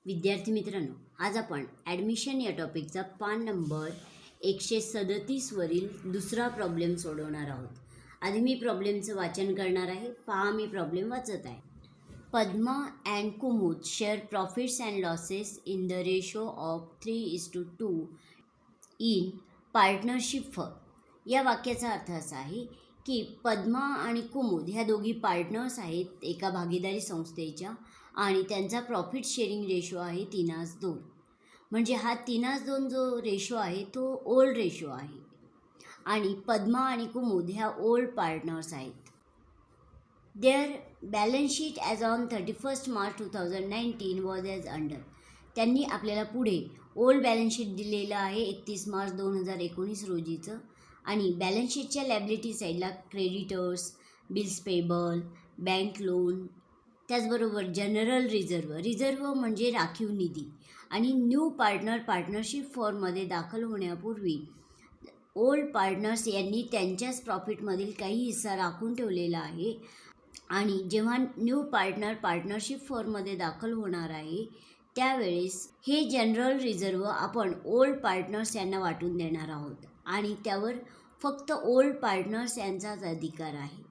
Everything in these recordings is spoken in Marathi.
विद्यार्थी मित्रांनो, आज आपण ॲडमिशन या टॉपिकचा पान नंबर 137 वरील दुसरा प्रॉब्लेम सोडवणार आहोत. आधी मी प्रॉब्लेमचं वाचन करणार आहे. पहा, मी प्रॉब्लेम वाचत आहे. Padma and Kumud share profits and losses in the ratio of 3:2 in partnership firm. या वाक्याचा अर्थ असा आहे की पद्मा आणि कुमुद ह्या दोघी पार्टनर्स आहेत एका भागीदारी संस्थेच्या आणि त्यांचा प्रॉफिट शेअरिंग रेशो आहे 3:2. म्हणजे हा 3:2 जो रेशो आहे तो ओल्ड रेशो आहे आणि पद्मा आणि कुमुद ह्या ओल्ड पार्टनर्स आहेत. Their balance sheet as on 31 March 2019 was as under. त्यांनी आपल्याला पुढे ओल्ड बॅलन्स शीट दिलेलं आहे 31 मार्च 2019 रोजीचं. आणि बॅलन्स शीटच्या लॅबिलिटी साईडला creditors, bills payable, bank loan, त्याचबरोबर जनरल रिझर्व म्हणजे राखीव निधी आणि न्यू पार्टनर पार्टनरशिप फॉर्ममध्ये दाखल होण्यापूर्वी ओल्ड पार्टनर्स यांनी त्यांच्याच प्रॉफिटमधील काही हिस्सा राखून ठेवलेला आहे. आणि जेव्हा न्यू पार्टनर पार्टनरशिप फॉर्ममध्ये दाखल होणार आहे त्यावेळेस हे जनरल रिझर्व आपण ओल्ड पार्टनर्स यांना वाटून देणार आहोत आणि त्यावर फक्त ओल्ड पार्टनर्स यांचाच अधिकार आहे.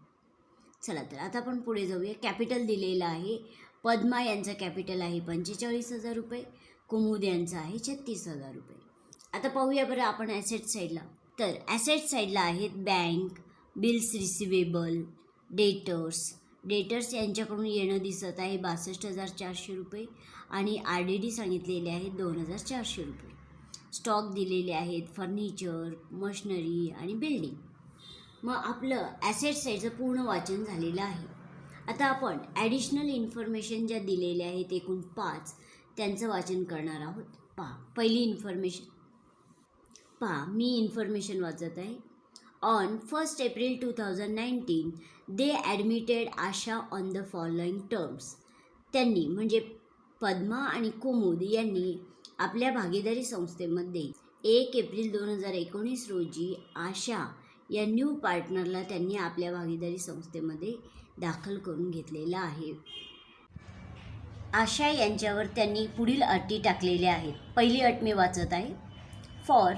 चला तर आता आपण पुढे जाऊया. कॅपिटल दिलेलं आहे. पद्मा यांचं कॅपिटल आहे 45,000 रुपये, कुमुद यांचं आहे 36,000 रुपये. आता पाहूया बरं आपण ॲसेट साईडला. तर ॲसेट साईडला आहेत बँक, बिल्स रिसिवेबल, डेटर्स यांच्याकडून येणं दिसत आहे 62,400 रुपये आणि RDD सांगितलेले आहेत 2,400 रुपये. स्टॉक दिलेले आहेत फर्निचर, मशनरी आणि बिल्डिंग. मग आपलं ॲसेट साईडचं पूर्ण वाचन झालेलं आहे. आता आपण ॲडिशनल इन्फॉर्मेशन ज्या दिलेल्या आहेत एकूण 5 त्यांचं वाचन करणार आहोत. पहा, पहिली इन्फॉर्मेशन पहा, मी इन्फॉर्मेशन वाचत आहे. On 1 April 2019 they admitted Asha on the following terms. त्यांनी म्हणजे पद्मा आणि कुमुद यांनी आपल्या भागीदारी संस्थेमध्ये 1 एप्रिल 2019 रोजी आशा या न्यू पार्टनरला त्यांनी आपल्या भागीदारी संस्थेमध्ये दाखल करून घेतलेला आहे. आशा यांच्यावर त्यांनी पुढील अटी टाकलेल्या आहेत. पहिली अट मी वाचत आहे. For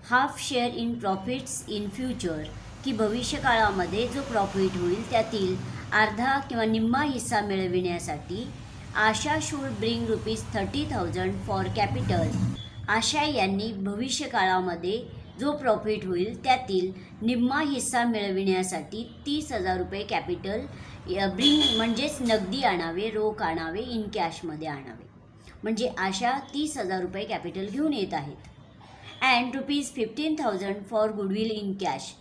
half share in profits in future, की भविष्यकाळामध्ये जो प्रॉफिट होईल त्यातील अर्धा किंवा निम्मा हिस्सा मिळविण्यासाठी आशा शूड ब्रिंग ₹30,000 फॉर कॅपिटल. आशा यांनी भविष्यकाळामध्ये जो प्रॉफिट होईल त्यातील निम्मा हिस्सा मिळविण्यासाठी 30,000 रुपये कॅपिटल ब्रिंग म्हणजेच नगदी आणावे, रोख आणावे, इन कॅशमध्ये आणावे. म्हणजे आशा 30,000 रुपये कॅपिटल घेऊन येत आहेत. And ₹15,000 for goodwill in cash.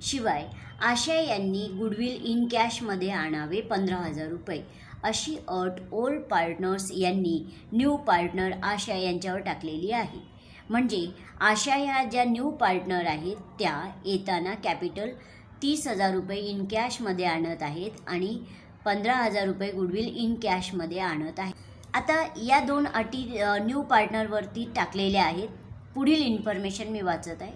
शिवाय आशा यांनी गुडविल इन कॅशमध्ये आणावे 15,000 रुपये. अशी अट ओल्ड पार्टनर्स यांनी न्यू पार्टनर आशा यांच्यावर टाकलेली आहे. म्हणजे आशा ह्या ज्या न्यू पार्टनर आहेत त्या येताना कॅपिटल 30,000 रुपये इन कॅशमध्ये आणत आहेत आणि 15,000 रुपये गुडविल इन कॅशमध्ये आणत आहेत. आता या 2 अटी न्यू पार्टनरवरती टाकलेल्या आहेत. पुढील इन्फॉर्मेशन मी वाचत आहे.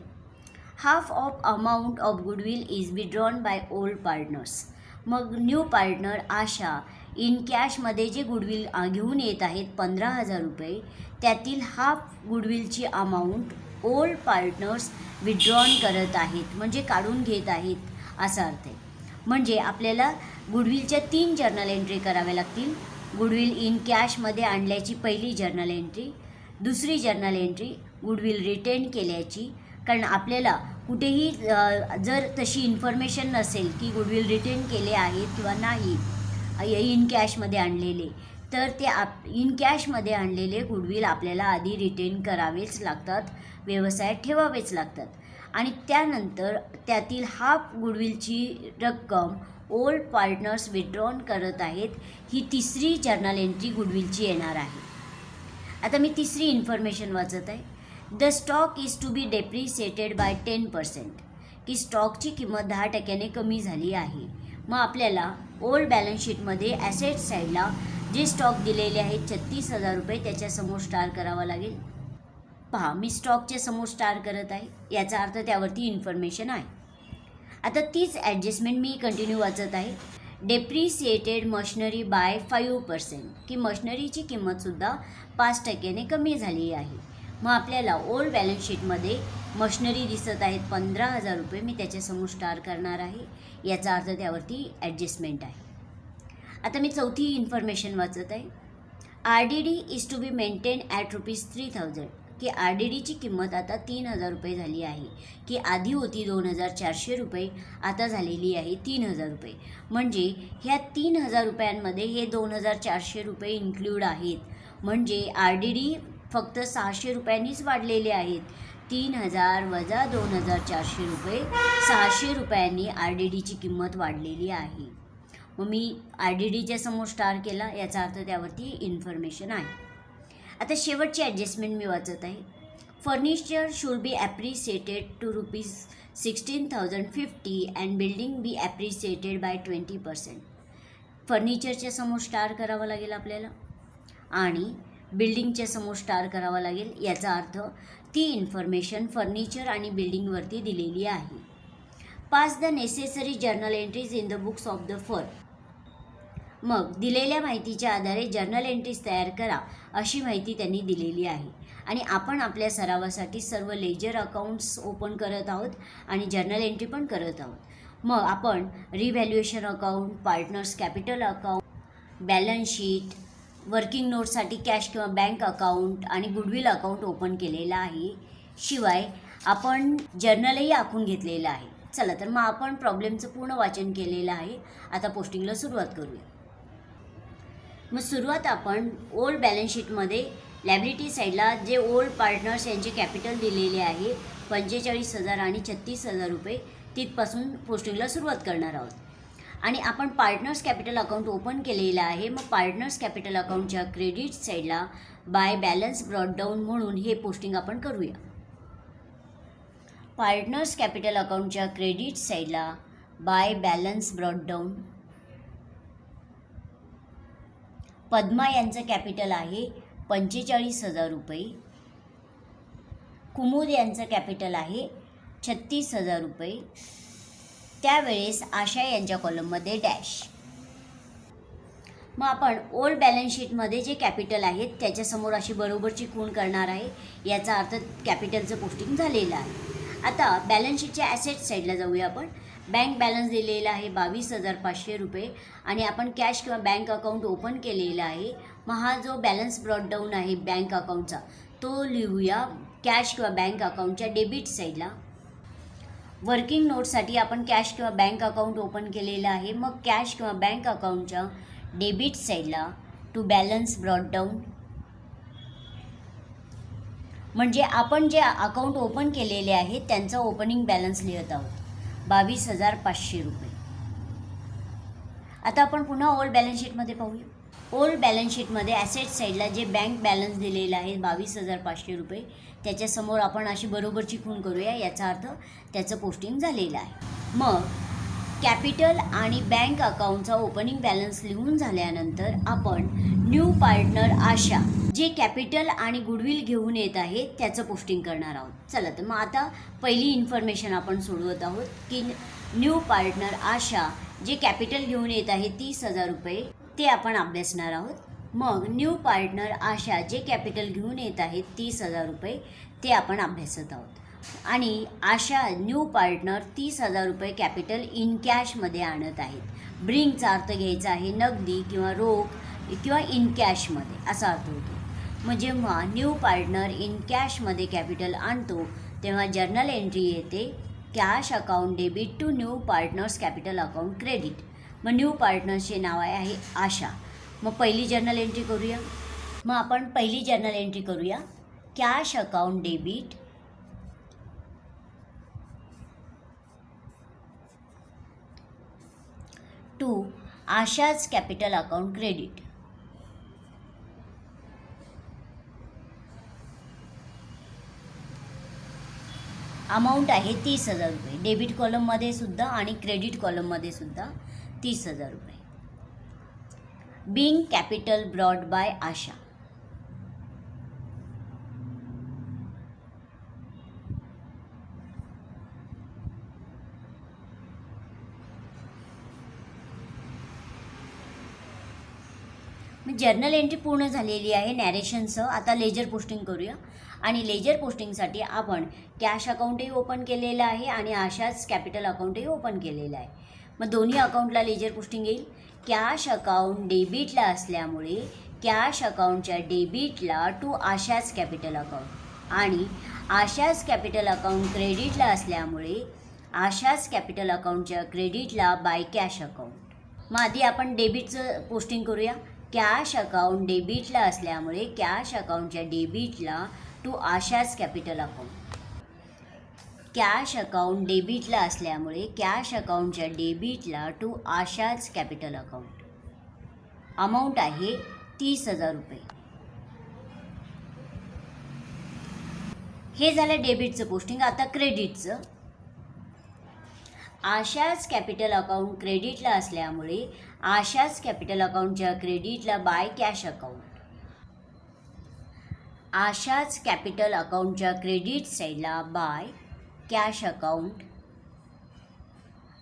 Half of amount of goodwill is withdrawn by old partners. मग न्यू पार्टनर आशा इन कॅशमध्ये जे गुडविल घेऊन येत आहेत 15,000 रुपये, त्यातील हाफ गुडविलची अमाऊंट ओल्ड पार्टनर्स विड्रॉन करत आहेत म्हणजे काढून घेत आहेत असा अर्थ आहे. म्हणजे आपल्याला गुडविलच्या 3 जर्नल एंट्री कराव्या लागतील. गुडविल इन कॅशमध्ये आणल्याची पहिली जर्नल एंट्री, दुसरी जर्नल एंट्री गुडविल रिटेन केल्याची. कारण आपल्याला कुठेही जर तशी इन्फॉर्मेशन नसेल की गुडविल रिटेन केले आहेत किंवा नाही इन कॅशमध्ये आणलेले, तर ते इन कॅशमध्ये आणलेले गुडविल आपल्याला आधी रिटेन करावेच लागतात, व्यवसायात ठेवावेच लागतात. आणि त्यानंतर त्यातील हाफ गुडविलची रक्कम ओल्ड पार्टनर्स विड्रॉन करत आहेत. ही तिसरी जर्नल एंट्री गुडविलची येणार आहे. आता मी तिसरी इन्फॉर्मेशन वाचत आहे. The stock is to be depreciated by 10%, की स्टॉकची किंमत 10% कमी झाली आहे. मग आपल्याला ओल्ड बॅलन्स शीटमध्ये ॲसेट साईडला जे स्टॉक दिलेले आहेत 36,000 रुपये त्याच्यासमोर स्टार करावा लागेल. पहा, मी स्टॉकच्या समोर स्टार करत आहे, याचा अर्थ त्यावरती इन्फॉर्मेशन आहे. आता तीच ॲडजस्टमेंट मी कंटिन्यू वाचत आहे. डेप्रिसिएटेड मशनरी बाय 5%, की मशनरीची किंमतसुद्धा 5% कमी झाली आहे. मग आपल्याला ओल्ड बॅलन्स शीटमध्ये मशनरी दिसत आहेत 15,000 रुपये. मी त्याच्यासमोर स्टार करणार आहे, याचा अर्थ त्यावरती ॲडजस्टमेंट आहे. आता मी चौथी इन्फॉर्मेशन वाचत आहे. RDD is to be maintain at ₹3,000, की RDDची किंमत आता 3,000 रुपये झाली आहे, की आधी होती 2,400 रुपये, आता झालेली आहे 3,000 रुपये. म्हणजे ह्या 3,000 रुपयांमध्ये हे 2,400 रुपये इन्क्लूड आहेत. म्हणजे RDD फक्त 600 रुपयांनीच वाढलेले आहेत. 3,000 वजा 2,400 रुपये, 600 रुपयांनी RDDची किंमत वाढलेली आहे. मग मी RDDच्या समोर स्टार केला, याचा अर्थ त्यावरती इन्फॉर्मेशन आहे. आता शेवटची ॲडजस्टमेंट मी वाचत आहे. Furniture should be appreciated to ₹16,050 and building be appreciated by 20%. फर्निचरच्या समोर स्टार करावा लागेल आपल्याला आणि बिल्डिंगच्या समोर स्टार करावा लागेल. याचा अर्थ ती इन्फॉर्मेशन फर्निचर आणि बिल्डिंगवरती दिलेली आहे. Pass the necessary journal entries in the books of the firm. मग दिलेल्या माहितीच्या आधारे जर्नल एंट्रीज तयार करा, अशी माहिती त्यांनी दिलेली आहे. आणि आपण आपल्या सरावासाठी सर्व लेजर अकाउंट्स ओपन करत आहोत आणि जर्नल एंट्री पण करत आहोत. मग आपण revaluation account, partners capital account, balance sheet, working नोटसाठी कॅश किंवा बँक अकाउंट आणि गुडविल अकाउंट ओपन केलेलं आहे. शिवाय आपण जर्नलही आखून घेतलेलं आहे. चला तर मग आपण प्रॉब्लेमचं पूर्ण वाचन केलेलं आहे. आता पोस्टिंगला सुरुवात करूया. मग सुरुवात आपण ओल्ड बॅलन्स शीटमध्ये लॅबिलिटी साईडला जे ओल्ड पार्टनर्स यांचे कॅपिटल दिलेले आहे 45,000 आणि 36,000 रुपये, तिथपासून पोस्टिंगला सुरुवात करणार आहोत. आणि आपण पार्टनर्स कॅपिटल अकाउंट ओपन केलेलं आहे. मग पार्टनर्स कॅपिटल अकाउंटच्या क्रेडिट साईडला बाय बॅलन्स ब्रॉडडाऊन म्हणून हे पोस्टिंग आपण करूया. पार्टनर्स कॅपिटल अकाउंटच्या क्रेडिट साईडला बाय बॅलन्स ब्रॉडडाऊन पद्मा यांचं कॅपिटल आहे 45,000 रुपये. कुमुद यांचं कॅपिटल आहे 36,000 रुपये. त्यावेळेस आशा यांच्या कॉलममध्ये डॅश. मग आपण ओल्ड बॅलन्स शीटमध्ये जे कॅपिटल आहेत त्याच्यासमोर अशी बरोबरची खूण करणार आहे. याचा अर्थ कॅपिटलचं पोस्टिंग झालेलं आहे. आता बॅलन्स शीटच्या ॲसेट साईडला जाऊया आपण. बँक बॅलन्स दिलेला आहे 22,500 रुपये आणि आपण कॅश किंवा बँक अकाउंट ओपन केलेला आहे. मग हा जो बॅलन्स ब्रॉडडाऊन आहे बँक अकाउंटचा तो लिहूया कॅश किंवा बँक अकाउंटच्या डेबिट साईडला. वर्किंग नोटसाठी आपण कॅश किंवा बँक अकाउंट ओपन केलेलं आहे. मग कॅश किंवा बँक अकाउंटच्या डेबिट साईडला टू बॅलन्स ब्रॉडडाऊन म्हणजे आपण जे अकाउंट ओपन केलेले आहे त्यांचा ओपनिंग बॅलन्स लिहित आहोत 22,500 रुपये. आता आपण पुन्हा ओल्ड बॅलन्स शीटमध्ये पाहूया. ओल्ड बॅलन्स शीटमध्ये ॲसेट साईडला जे बँक बॅलन्स दिलेलं आहे 22,500 रुपये, त्याच्यासमोर आपण अशी बरोबरची खूण करूया. याचा अर्थ त्याचं पोस्टिंग झालेलं आहे. मग कॅपिटल आणि बँक अकाउंटचा ओपनिंग बॅलन्स लिहून झाल्यानंतर आपण न्यू पार्टनर आशा जे कॅपिटल आणि गुडविल घेऊन येत आहे त्याचं पोस्टिंग करणार आहोत. चला तर मग आता पहिली इन्फॉर्मेशन आपण सोडवत आहोत की न्यू पार्टनर आशा जे कॅपिटल घेऊन येत आहे 30,000 रुपये ते आपण अभ्यासणार आहोत. मग न्यू पार्टनर आशा जे कॅपिटल घेऊन येत आहेत 30,000 रुपये ते आपण अभ्यासत आहोत. आणि आशा न्यू पार्टनर 30,000 रुपये कॅपिटल इन कॅशमध्ये आणत आहेत. ब्रिंगचा अर्थ घ्यायचा आहे नगदी किंवा रोख किंवा इन कॅशमध्ये असा अर्थ होतो. मग जेव्हा न्यू पार्टनर इन कॅशमध्ये कॅपिटल आणतो तेव्हा जर्नल एंट्री येते cash account debit to new partners capital account credit. मग न्यू पार्टनर्सचे नाव आहे आशा. मग पहिली जर्नल एंट्री करूया. मग आपण पहिली जर्नल एंट्री करूया cash account debit to Asha's capital account credit. Amount आहे 30,000 रुपये. डेबिट कॉलममध्ये सुद्धा आणि क्रेडिट कॉलममध्ये सुद्धा 30,000 रुपये. Being capital brought by Asha. Journal entry पूर्ण झालेली आहे नॅरेशनसह. आता लेजर पोस्टिंग करूया. आणि लेजर पोस्टिंगसाठी आपण कॅश अकाउंटही ओपन केलेलं आहे आणि आशाच कॅपिटल अकाउंटही ओपन केलेलं आहे. मग दोन्ही अकाउंटला लेजर पोस्टिंग येईल. कॅश अकाउंट डेबिटला असल्यामुळे कॅश अकाउंटच्या डेबिटला टू आशाच कॅपिटल अकाउंट आणि आशाच कॅपिटल अकाउंट क्रेडिटला असल्यामुळे आशाच कॅपिटल अकाउंटच्या क्रेडिटला बाय कॅश अकाउंट. मग आधी आपण डेबिटचं पोस्टिंग करूया. कॅश अकाउंट डेबिटला असल्यामुळे कॅश अकाउंटच्या डेबिटला टू आशाच कॅपिटल अकाउंट. कॅश अकाउंट डेबिटला असल्यामुळे कॅश अकाउंटच्या डेबिटला टू आशाच कॅपिटल अकाउंट. अमाऊंट आहे 30,000 रुपये. हे झालं डेबिटचं पोस्टिंग. आता क्रेडिटचं. आशाच कॅपिटल अकाउंट क्रेडिटला असल्यामुळे आशाच कॅपिटल अकाउंटच्या क्रेडिटला बाय कॅश अकाउंट. आशाच कॅपिटल अकाउंटच्या क्रेडिट साईडला बाय कॅश अकाउंट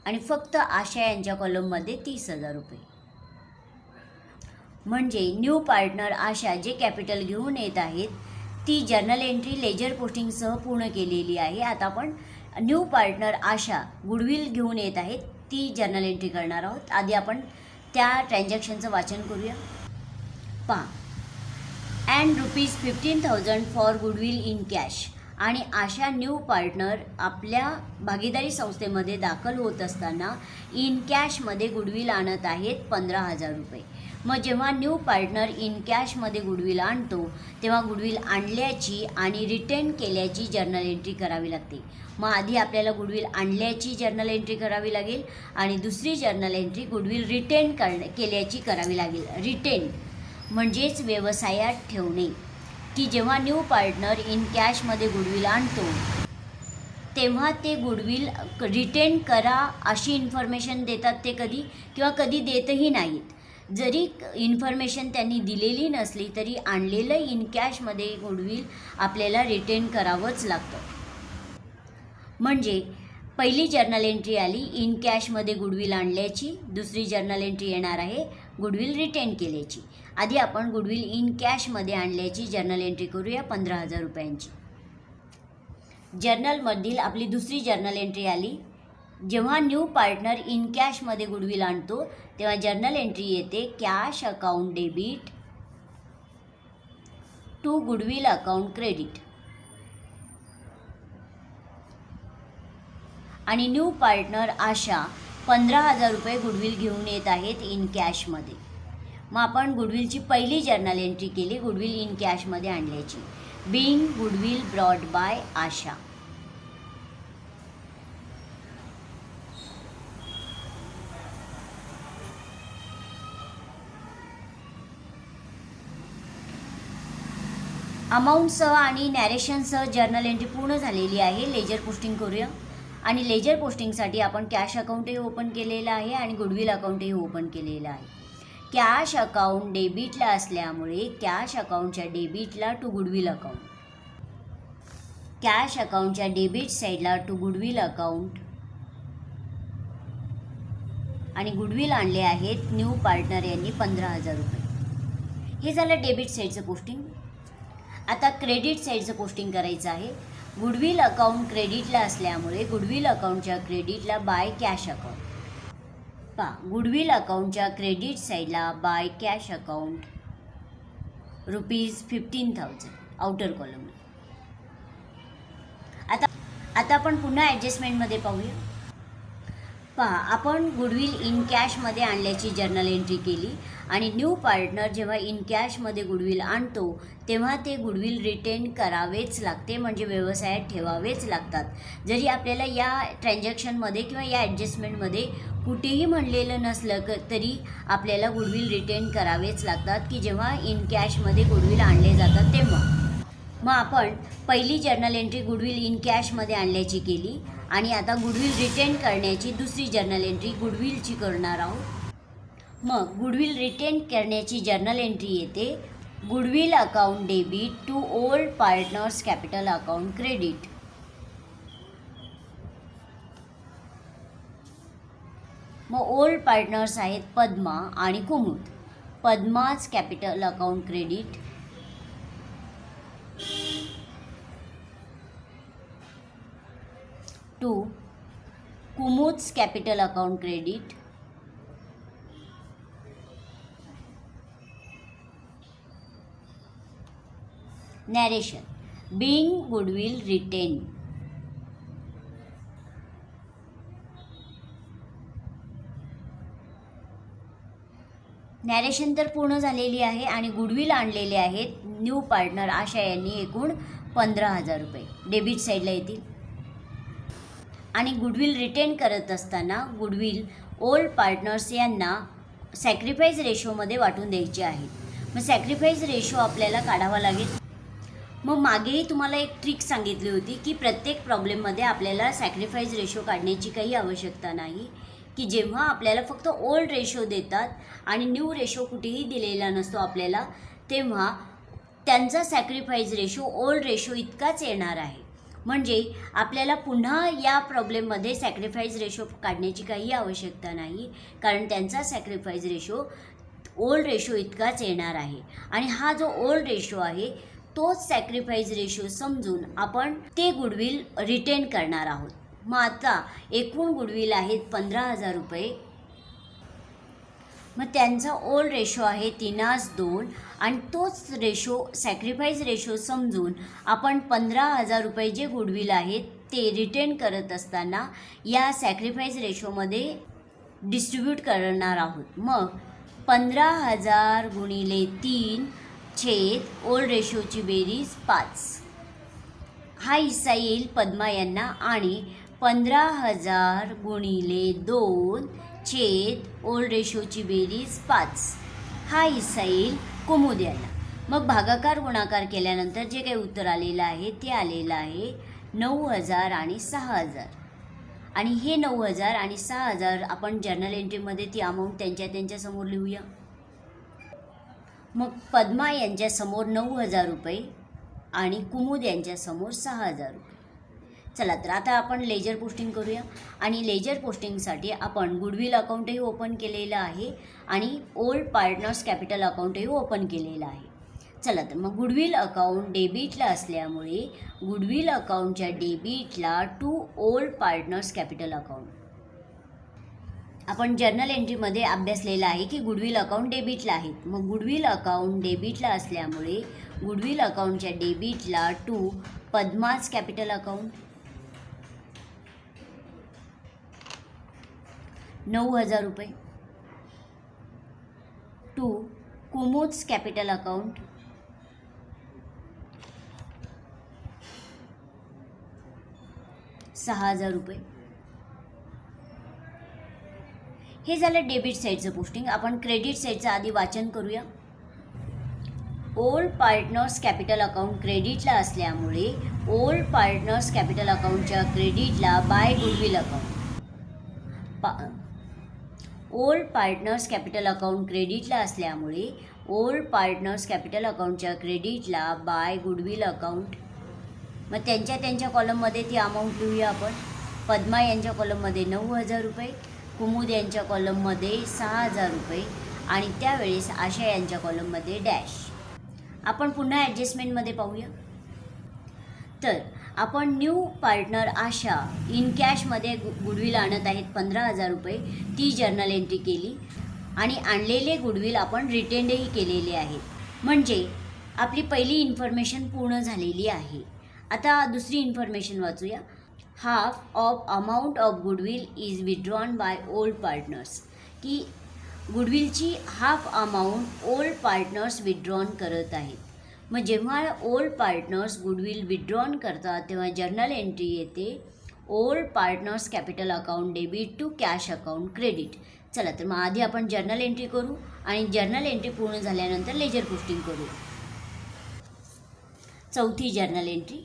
आणि फक्त आशा यांच्या कॉलममध्ये 30,000 रुपये. म्हणजे न्यू पार्टनर आशा जे कॅपिटल घेऊन येत आहेत ती जर्नल एंट्री लेजर पोस्टिंगसह पूर्ण केलेली आहे. आता आपण न्यू पार्टनर आशा गुडविल घेऊन येत आहेत ती जर्नल एंट्री करणार आहोत. आधी आपण त्या ट्रान्झॅक्शनचं वाचन करूया. पहा. And ₹15,000 for goodwill in cash. आणि आशा न्यू पार्टनर आपल्या भागीदारी संस्थेमध्ये दाखल होत असताना इन कॅशमध्ये गुडविल आणत आहेत 15,000 रुपये. मग जेव्हा न्यू पार्टनर इन कॅशमध्ये गुडविल आणतो तेव्हा गुडविल आणल्याची आणि रिटेन केल्याची जर्नल एंट्री करावी लागते. मग आधी आपल्याला गुडविल आणल्याची जर्नल एंट्री करावी लागेल आणि दुसरी जर्नल एंट्री गुडविल रिटेन केल्याची करावी लागेल. रिटेन म्हणजेच व्यवसायात ठेवणे. की जेव्हा न्यू पार्टनर इन कॅशमध्ये गुडविल आणतो तेव्हा ते गुडविल रिटेन करा अशी इन्फॉर्मेशन देतात ते कधी किंवा कधी देतही नाहीत. जरी इन्फॉर्मेशन त्यांनी दिलेली नसली तरी आणलेलं इन कॅशमध्ये गुडविल आपल्याला रिटेन करावंच लागतं. म्हणजे पहिली जर्नल एंट्री आली इन कॅशमध्ये गुडविल आणल्याची. दुसरी जर्नल एंट्री येणार आहे गुडविल रिटेन केल्याची. आधी आपण गुडविल इन कॅशमध्ये आणल्याची जर्नल एंट्री करूया 15,000 रुपयांची. जर्नलमधील आपली दुसरी जर्नल एंट्री आली. जेव्हा न्यू पार्टनर इन कॅशमध्ये गुडविल आणतो तेव्हा जर्नल एंट्री येते cash account debit to goodwill account credit. आणि न्यू पार्टनर आशा 15,000 रुपये गुडविल घेऊन येत आहेत इन कॅशमध्ये. मग आपण गुडविलची पहिली जर्नल एंट्री केली गुडविल इन कॅशमध्ये आणल्याची. बिंग गुडविल ब्रॉड बाय आशा. अमाऊंटसह आणि नॅरेशनसह जर्नल एंट्री पूर्ण झालेली आहे. लेजर पोस्टिंग करूया. आणि लेजर पोस्टिंगसाठी आपण कॅश अकाउंटही ओपन केलेलं आहे आणि गुडविल अकाउंटही ओपन केलेलं आहे. कॅश अकाउंट डेबिटला असल्यामुळे कॅश अकाउंटच्या डेबिटला टू गुडविल अकाउंट. कॅश अकाउंटच्या डेबिट साईडला टू गुडविल अकाउंट आणि गुडविल आणले आहेत न्यू पार्टनर यांनी 15,000 रुपये. हे झालं डेबिट साईडचं पोस्टिंग. आता क्रेडिट साईडचं पोस्टिंग करायचं आहे. गुडविल अकाउंट क्रेडिटला असल्यामुळे गुडविल अकाउंटच्या क्रेडिटला बाय कॅश अकाउंट. पहा. गुडविल अकाउंटच्या क्रेडिट साईडला by cash account ₹15,000 outer column. आता आपण पुन्हा ॲडजस्टमेंटमध्ये पाहूया. पहा. आपण गुडविल इन कॅशमध्ये आणल्याची जर्नल एंट्री केली आणि न्यू पार्टनर जेव्हा इन कॅशमध्ये गुडविल आणतो तेव्हा ते गुडविल रिटेन करावेच लागते. म्हणजे व्यवसायात ठेवावेच लागतात. जरी आपल्याला या ट्रान्झॅक्शनमध्ये किंवा या ॲडजस्टमेंटमध्ये कुठेही म्हणलेलं नसलं तरी आपल्याला गुडविल रिटेन करावेच लागतात की जेव्हा इन कॅशमध्ये गुडविल आणले जातात तेव्हा. मग आपण पहिली जर्नल एंट्री गुडविल इन कॅशमध्ये आणल्याची केली आणि आता गुडविल रिटेन करण्याची दुसरी जर्नल एंट्री गुडविलची करणार आहोत. मग गुडविल रिटेन करण्याची जर्नल एंट्री येते goodwill account debit to old partners capital account credit. मग ओल्ड पार्टनर्स आहेत पद्मा आणि Kumud. Padma's capital account credit, to Kumud's capital account credit, narration being goodwill retain. Narration तर पूर्ण झालेली आहे आणि गुडविल आणलेले आहेत न्यू पार्टनर आशा यांनी एकूण 15,000 रुपये डेबिट साईडला येतील. आणि गुडविल रिटेन करत असताना गुडविल ओल्ड पार्टनर्स यांना सॅक्रिफाईस रेशोमध्ये वाटून द्यायचे आहेत. मग सॅक्रिफाईस रेशो आपल्याला काढावा लागेल. मग मागेही तुम्हाला एक ट्रिक सांगितली होती की प्रत्येक प्रॉब्लेममध्ये आपल्याला सॅक्रिफाईस रेशो काढण्याची काही आवश्यकता नाही, की जेव्हा आपल्याला फक्त ओल्ड रेशो देतात आणि न्यू रेशो कुठेही दिलेला नसतो आपल्याला, तेव्हा त्यांचा सॅक्रिफाईस रेशो ओल्ड रेशो इतकाच येणार आहे. म्हणजे आपल्याला पुन्हा या प्रॉब्लेममध्ये सॅक्रिफाईस रेशो काढण्याची काही आवश्यकता नाही, कारण त्यांचा सॅक्रिफाईस रेशो ओल्ड रेशो इतकाच येणार आहे. आणि हा जो ओल्ड रेशो आहे तोच सॅक्रिफाईस रेशो समजून आपण ते गुडविल रिटेन करणार आहोत. मग आता एकूण गुडविल आहेत 15,000 रुपये. मग त्यांचा ओल्ड रेशो आहे 3:2 आणि तोच रेशो सॅक्रिफाईस रेशो समजून आपण 15,000 रुपये जे गुडविल आहेत ते रिटेन करत असताना या सॅक्रिफाईस रेशोमध्ये डिस्ट्रीब्यूट करणार आहोत. मग 15,000 गुणिले 3 छेद ओल्ड रेशोची बेरीज 5 हा हिस्सा येईल पद्मा यांना, आणि 15,000 गुणिले 2 छेद ओल्ड रेशोची बेरीज 5 हा हिस्सा येईल कुमुद यांना. मग भागाकार गुणाकार केल्यानंतर जे काही उत्तर आलेलं आहे ते आलेलं आहे 9,000 आणि 6,000. आणि हे 9,000 आणि 6,000 आपण जर्नल एंट्रीमध्ये ती अमाऊंट त्यांच्यासमोर लिहूया. मग पद्मा यांच्यासमोर 9,000 रुपये आणि कुमुद यांच्यासमोर 6,000 रुपये. चला तर आता आपण लेजर पोस्टिंग करूया. आणि लेजर पोस्टिंगसाठी आपण गुडविल अकाउंटही ओपन केलेलं आहे आणि ओल्ड पार्टनर्स कॅपिटल अकाउंटही ओपन केलेलं आहे. चला तर मग गुडविल अकाउंट डेबिटला असल्यामुळे गुडविल अकाउंटच्या डेबिटला to old partners capital account. आपण जर्नल एंट्रीमध्ये अभ्यासलेलं आहे की गुडविल अकाउंट डेबिटला आहेत. मग गुडविल अकाउंट डेबिटला असल्यामुळे गुडविल अकाउंटच्या डेबिटला टू पद्माज कॅपिटल अकाउंट 9,000 रुपये, टू कुमुद्स कॅपिटल अकाउंट 6,000 रुपये. हे झालं डेबिट साईडचं पोस्टिंग. आपण क्रेडिट साईडचं आधी वाचन करूया. ओल्ड पार्टनर्स कॅपिटल अकाउंट क्रेडिटला असल्यामुळे ओल्ड पार्टनर्स कॅपिटल अकाउंटच्या क्रेडिटला by goodwill account. Old partners capital account क्रेडिटला असल्यामुळे ओल्ड पार्टनर्स कॅपिटल अकाउंटच्या क्रेडिटला बाय गुडविल अकाउंट. मग त्यांच्या कॉलममध्ये ती अमाऊंट लिहूया आपण. पद्मा यांच्या कॉलममध्ये 9,000 रुपये, कुमुद यांच्या कॉलममध्ये 6,000 रुपये आणि त्यावेळेस आशा यांच्या कॉलममध्ये डॅश. आपण पुन्हा ॲडजस्टमेंटमध्ये पाहूया. तर आपण न्यू पार्टनर आशा इन कॅशमध्ये गुडविल आणत आहेत 15,000 रुपये. ती जर्नल एंट्री केली आणि आणलेले गुडविल आपण रिटेंडही केलेले आहेत. म्हणजे आपली पहिली इन्फॉर्मेशन पूर्ण झालेली आहे. आता दुसरी इन्फॉर्मेशन वाचूया. Half of amount of goodwill is withdrawn by old partners. की गुडविलची half amount old partners withdrawn करत आहेत. मग जेव्हा ओल्ड पार्टनर्स गुडविल विड्रॉन करतात तेव्हा जर्नल एंट्री येते old partners capital account debit to cash account credit. चला तर मग आधी आपण जर्नल एंट्री करू आणि जर्नल एंट्री पूर्ण झाल्यानंतर लेजर पोस्टिंग करू. चौथी journal entry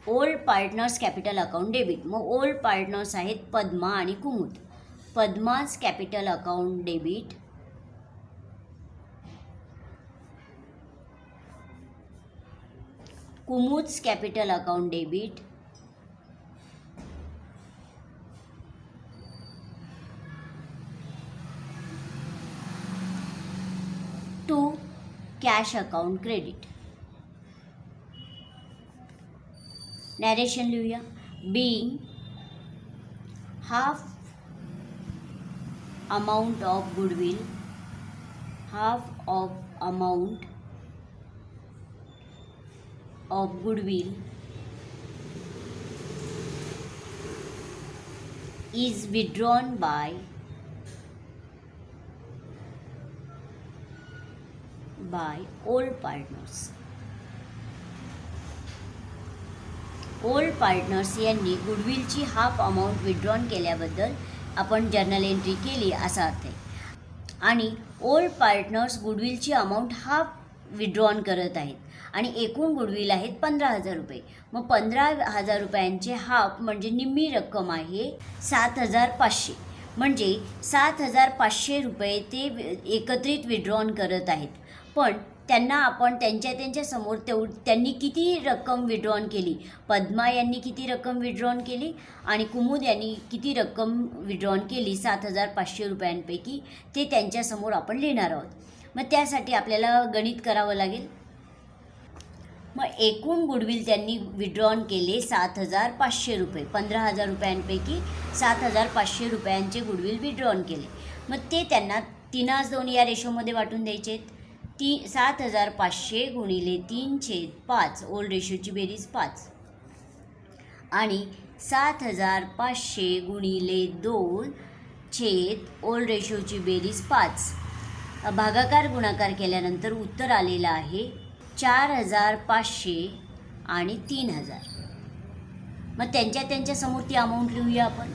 old partners capital account debit. मग ओल्ड पार्टनर्स आहेत पद्मा आणि Kumud. Padma's capital account debit Kumud's capital account debit to cash account credit. Narration लिहूया. Being half amount of goodwill, half of amount of goodwill is withdrawn by old partners. Old partners यांनी गुडविलची हाफ अमाऊंट विड्रॉन केल्याबद्दल आपण जर्नल एंट्री केली असा अर्थ आहे. आणि ओल्ड पार्टनर्स गुडविलची अमाऊंट हाफ विड्रॉन करत आहेत आणि एकूण गुडविल आहेत 15,000 रुपये. मग 15,000 रुपयांचे हाफ म्हणजे निम्मी रक्कम आहे 7,500. म्हणजे 7,500 रुपये ते एकत्रित विड्रॉन करत आहेत. पण त्यांना आपण त्यांच्या समोर त्यांनी किती रक्कम विड्रॉन केली, पद्मा यांनी किती रक्कम विड्रॉन केली आणि कुमुद यांनी किती रक्कम विड्रॉन केली 7,500 रुपयांपैकी ते त्यांच्यासमोर आपण लिहिणार आहोत. मग त्यासाठी आपल्याला गणित करावं लागेल. मग एकूण गुडविल त्यांनी विड्रॉन केले 7,500 रुपये. 15,000 रुपयांपैकी 7,500 रुपयांचे गुडविल विड्रॉन केले. मग ते त्यांना 3/2 या रेशोमध्ये वाटून द्यायचे. 7,500 गुणिले 3/5 ओल्ड रेशोची बेरीज 5 आणि 7,500 गुणिले 2 ओल्ड रेशोची बेरीज 5. भागाकार गुणाकार केल्यानंतर उत्तर आलेलं आहे 4,500 आणि 3,000. मग त्यांच्यासमोर ती अमाऊंट लिहूया आपण.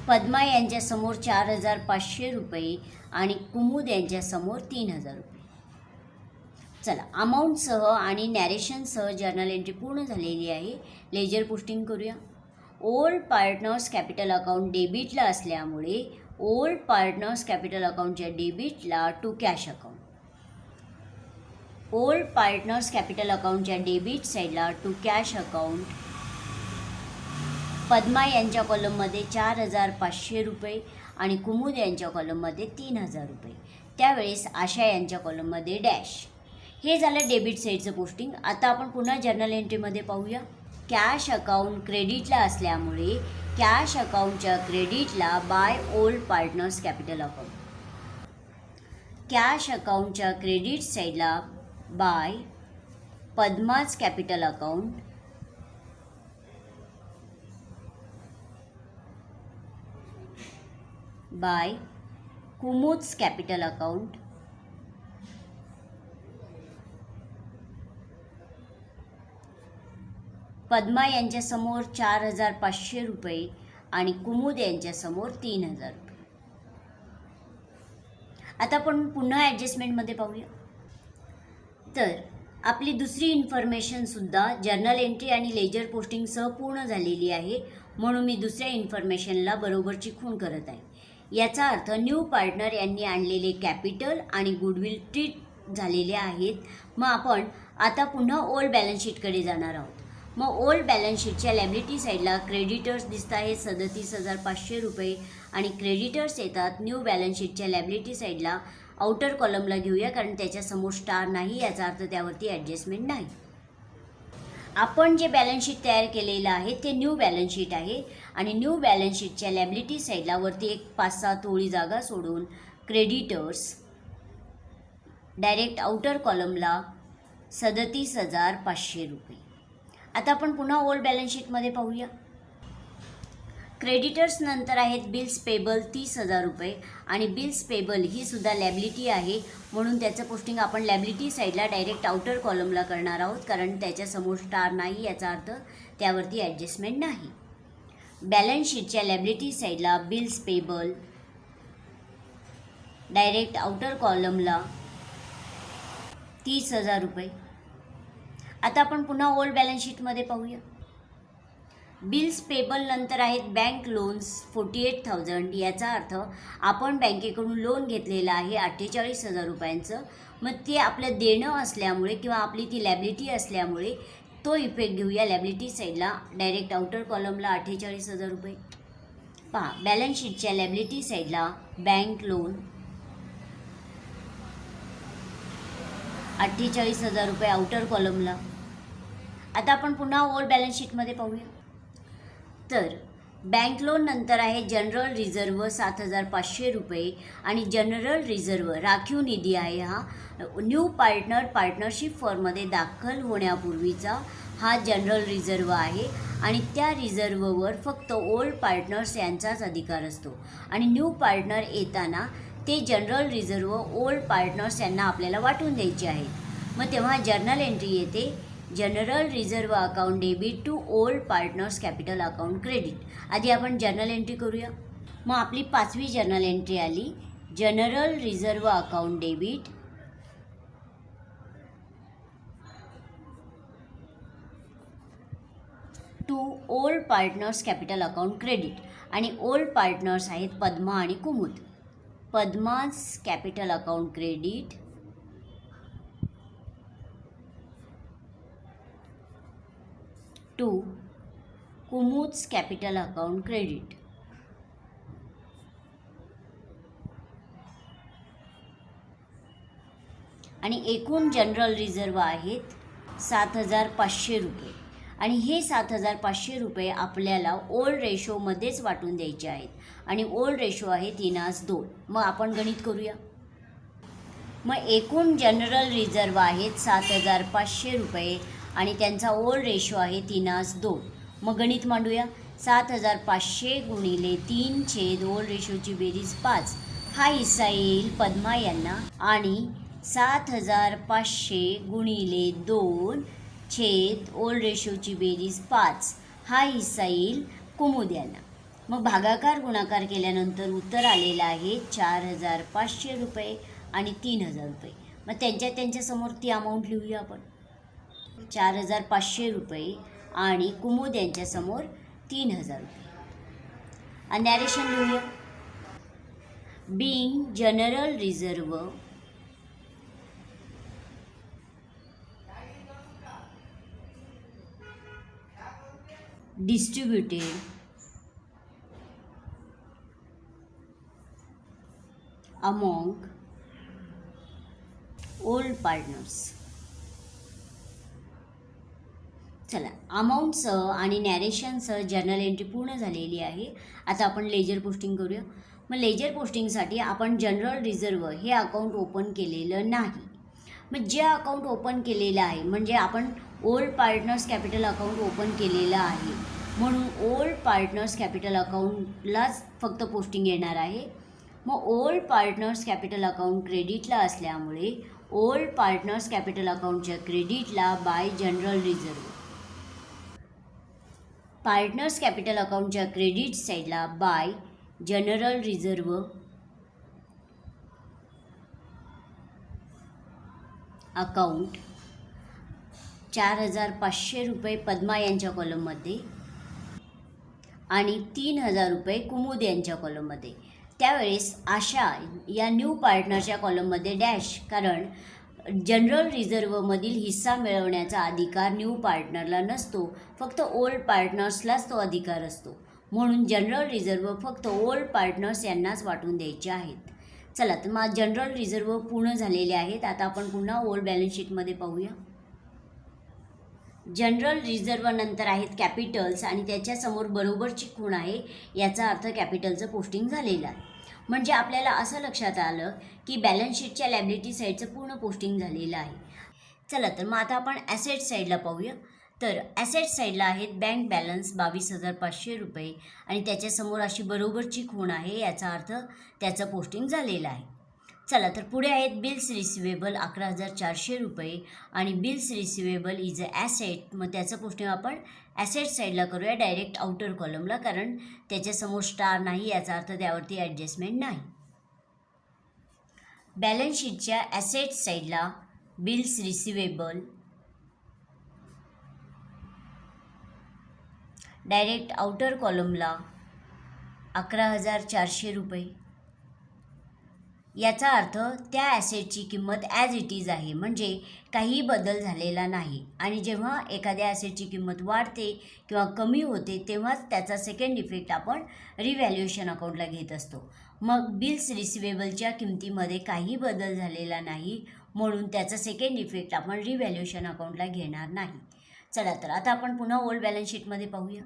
पद्मा यांच्यासमोर 4,500 रुपये आणि कुमुद यांच्यासमोर 3,000 रुपये. चला, अमाऊंटसह आणि नॅरेशनसह जर्नल एंट्री पूर्ण झालेली आहे. लेजर पोस्टिंग करूया. ओल्ड पार्टनर्स कॅपिटल अकाउंट डेबिटला असल्यामुळे ओल्ड पार्टनर्स कॅपिटल अकाउंटच्या डेबिटला to cash account. Old partners capital अकाउंटच्या डेबिट साईडला टू कॅश अकाउंट. पद्मा यांच्या कॉलममध्ये 4,500 रुपये आणि कुमुद यांच्या कॉलममध्ये 3,000 रुपये. त्यावेळेस आशा यांच्या कॉलममध्ये डॅश. हे झालं डेबिट साईडचं पोस्टिंग. आता आपण पुन्हा जर्नल एंट्रीमध्ये पाहूया. कॅश अकाउंट क्रेडिटला असल्यामुळे कॅश अकाउंटच्या क्रेडिटला by old partners capital account. Cash अकाउंटच्या क्रेडिट साईडला by Padma's capital account. By Kumud's capital account. Padma यांच्यासमोर 4,500 रुपये आणि कुमुद यांच्यासमोर 3,000 रुपये. आता आपण पुन्हा ॲडजस्टमेंटमध्ये पाहूया. तर आपली दुसरी इन्फॉर्मेशनसुद्धा जर्नल एंट्री आणि लेजर पोस्टिंगसह पूर्ण झालेली आहे. म्हणून मी दुसऱ्या इन्फॉर्मेशनला बरोबरची खूण करत आहे. याचा अर्थ न्यू पार्टनर यांनी आणलेले कॅपिटल आणि गुडविल ट्रीट झालेले आहेत. मग आपण आता पुन्हा ओल्ड बॅलन्स शीटकडे जाणार आहोत. मग ओल्ड बॅलन्स शीटच्या लॅबिलिटी साईडला क्रेडिटर्स दिसत आहेत 37,500 रुपये आणि क्रेडिटर्स येतात न्यू बॅलन्स शीटच्या लॅबिलिटी साईडला. आउटर कॉलमला घेऊया कारण त्याच्यासमोर स्टार नाही, याचा अर्थ त्यावरती ॲडजस्टमेंट नाही. आपण जे बॅलन्स शीट तयार केलेलं आहे ते न्यू बॅलन्स शीट आहे आणि न्यू बॅलन्स शीटच्या लॅबिलिटी साईडला वरती एक 5-7 ओळी जागा सोडून क्रेडिटर्स डायरेक्ट आउटर कॉलमला 37,500 रुपये. आता आपण पुन्हा ओल्ड बॅलन्स शीटमध्ये पाहूया. क्रेडिटर्स नंतर आहेत बिल्स पेबल 30,000 रुपये आणि बिल्स पेबल ही सुद्धा लॅबिलिटी आहे. म्हणून त्याचं पोस्टिंग आपण लॅबिलिटी साईडला डायरेक्ट आउटर कॉलमला करणार आहोत कारण त्याच्यासमोर स्टार नाही, याचा अर्थ त्यावरती ॲडजस्टमेंट नाही. बॅलन्स शीटच्या लॅबिलिटी साईडला बिल्स पेबल डायरेक्ट आउटर कॉलमला 30,000 रुपये. आता आपण पुन्हा ओल्ड बॅलन्स शीटमध्ये पाहूया. बिल्स पेबल नंतर आहेत बँक लोन्स 48,000. याचा अर्थ आपण बँकेकडून लोन घेतलेलं आहे 48,000 रुपयांचं. मग ते आपलं देणं असल्यामुळे किंवा आपली ती लॅबिलिटी असल्यामुळे तो इफेक्ट घेऊया लॅबिलिटी साईडला डायरेक्ट आउटर कॉलमला 48,000 रुपये. पहा, बॅलन्स शीटच्या लॅबिलिटी साईडला बँक लोन 48,000 रुपये आउटर कॉलमला. आता आपण पुन्हा ओल्ड बॅलन्स शीटमध्ये पाहूया. तर बँक लोन नंतर आहे जनरल रिझर्व 7,500 रुपये आणि जनरल रिझर्व राखीव निधी आहे हा न्यू पार्टनरशिप फॉर्ममध्ये दाखल होण्यापूर्वीचा हा जनरल रिझर्व आहे आणि त्या रिझर्ववर फक्त ओल्ड पार्टनर्स यांचाच अधिकार असतो आणि न्यू पार्टनर येताना ते जनरल रिझर्व ओल्ड पार्टनर्स यांना आपल्याला वाटून द्यायचे आहेत. मग तेव्हा जर्नल एंट्री येते general reserve account debit to old partners capital account credit. आधी आपण जर्नल एंट्री करूया. मग आपली 5वी जर्नल एंट्री आली general reserve account debit to old partners capital account credit आणि ओल्ड पार्टनर्स आहेत पद्मा आणि Kumud. Padma's capital account credit to Kumud's capital account credit. आणि एकूण जनरल रिझर्व आहेत 7,500 रुपये आणि हे 7,500 रुपये आपल्याला ओल्ड रेशोमध्येच वाटून द्यायचे आहेत आणि ओल्ड रेशो आहे 3:2. मग आपण गणित करूया. मग एकूण जनरल रिझर्व आहेत 7,500 रुपये आणि त्यांचा ओल्ड रेशो आहे 3:2. मग गणित मांडूया. 7,500 गुणिले 3 ओल्ड रेशोची बेरीज 5 हा हिस्सा येईल पद्मा यांना आणि 7,500 गुणिले 2 ओल्ड रेशोची बेरीज 5 हा हिस्सा येईल कुमुद यांना. मग भागाकार गुणाकार केल्यानंतर उत्तर आलेलं आहे 4,500 रुपये आणि 3,000 रुपये. मग त्यांच्यासमोर ती अमाऊंट लिहूया आपण. 4,500 रुपये आणि कुमुद यांच्यासमोर 3,000 रुपये. नॅरेशन लिहूया. Being general reserve distributed among old partners. चला अमाऊंटसह आणि नॅरेशनसह जर्नल एंट्री पूर्ण झालेली आहे. आता आपण लेजर पोस्टिंग करूया. मग लेजर पोस्टिंगसाठी आपण जनरल रिझर्व हे अकाउंट ओपन केलेलं नाही. मग जे अकाउंट ओपन केलेलं आहे म्हणजे आपण old partners capital account open केलेलं आहे म्हणून ओल्ड पार्टनर्स कॅपिटल अकाउंटलाच फक्त पोस्टिंग येणार आहे. मग ओल्ड पार्टनर्स कॅपिटल अकाउंट क्रेडिटला असल्यामुळे ओल्ड पार्टनर्स कॅपिटल अकाउंटच्या क्रेडिटला by general reserve. Partners capital अकाउंटच्या क्रेडिट साईडला बाय जनरल रिझर्व अकाउंट 4,500 रुपये पद्मा यांच्या कॉलममध्ये आणि 3,000 रुपये कुमुद यांच्या कॉलममध्ये. त्यावेळेस आशा या न्यू पार्टनरच्या कॉलममध्ये डॅश, कारण जनरल रिझर्वमधील हिस्सा मिळवण्याचा अधिकार न्यू पार्टनरला नसतो, फक्त ओल्ड पार्टनर्सलाच तो अधिकार असतो. म्हणून जनरल रिझर्व फक्त ओल्ड पार्टनर्स यांनाच वाटून द्यायचे आहेत. चला तर मग जनरल रिझर्व पूर्ण झालेले आहेत. आता आपण पुन्हा ओल्ड बॅलन्स शीटमध्ये पाहूया. जनरल रिझर्व नंतर आहेत कॅपिटल्स आणि त्याच्यासमोर बरोबरची खूण आहे, याचा अर्थ कॅपिटलचं पोस्टिंग झालेलं आहे. म्हणजे आपल्याला असं लक्षात आलं की बॅलन्स शीटच्या लॅबिलिटी साईडचं पूर्ण पोस्टिंग झालेलं आहे. चला तर मग आता आपण ॲसेट साईडला पाहूया. तर ॲसेट साईडला आहेत बँक बॅलन्स 22,500 रुपये आणि त्याच्यासमोर अशी बरोबरची खूण आहे, याचा अर्थ त्याचं पोस्टिंग झालेलं आहे. चला तर पुढे आहेत बिल्स रिसिवेबल 11,400 रुपये आणि bills receivable is a asset. मग त्याचं पोस्टिंग आपण ॲसेट साईडला करूया डायरेक्ट आउटर कॉलमला, कारण त्याच्यासमोर स्टार नाही, याचा अर्थ त्यावरती ॲडजस्टमेंट नाही. बॅलन्स शीटच्या ॲसेट साईडला बिल्स रिसिवेबल डायरेक्ट आउटर कॉलमला 11,400 रुपये. याचा अर्थ त्या ॲसेटची किंमत ॲज इट इज आहे, म्हणजे काही बदल झालेला नाही. आणि जेव्हा एखाद्या ॲसेटची किंमत वाढते किंवा कमी होते तेव्हाच त्याचा सेकंड इफेक्ट आपण रिव्हॅल्युएशन अकाउंटला घेत असतो. मग बिल्स रिसिवेबलच्या किमतीमध्ये काही बदल झालेला नाही म्हणून त्याचा सेकंड इफेक्ट आपण रिव्हॅल्युएशन अकाउंटला घेणार नाही. चला तर आता आपण पुन्हा ओल्ड बॅलन्स शीटमध्ये पाहूया.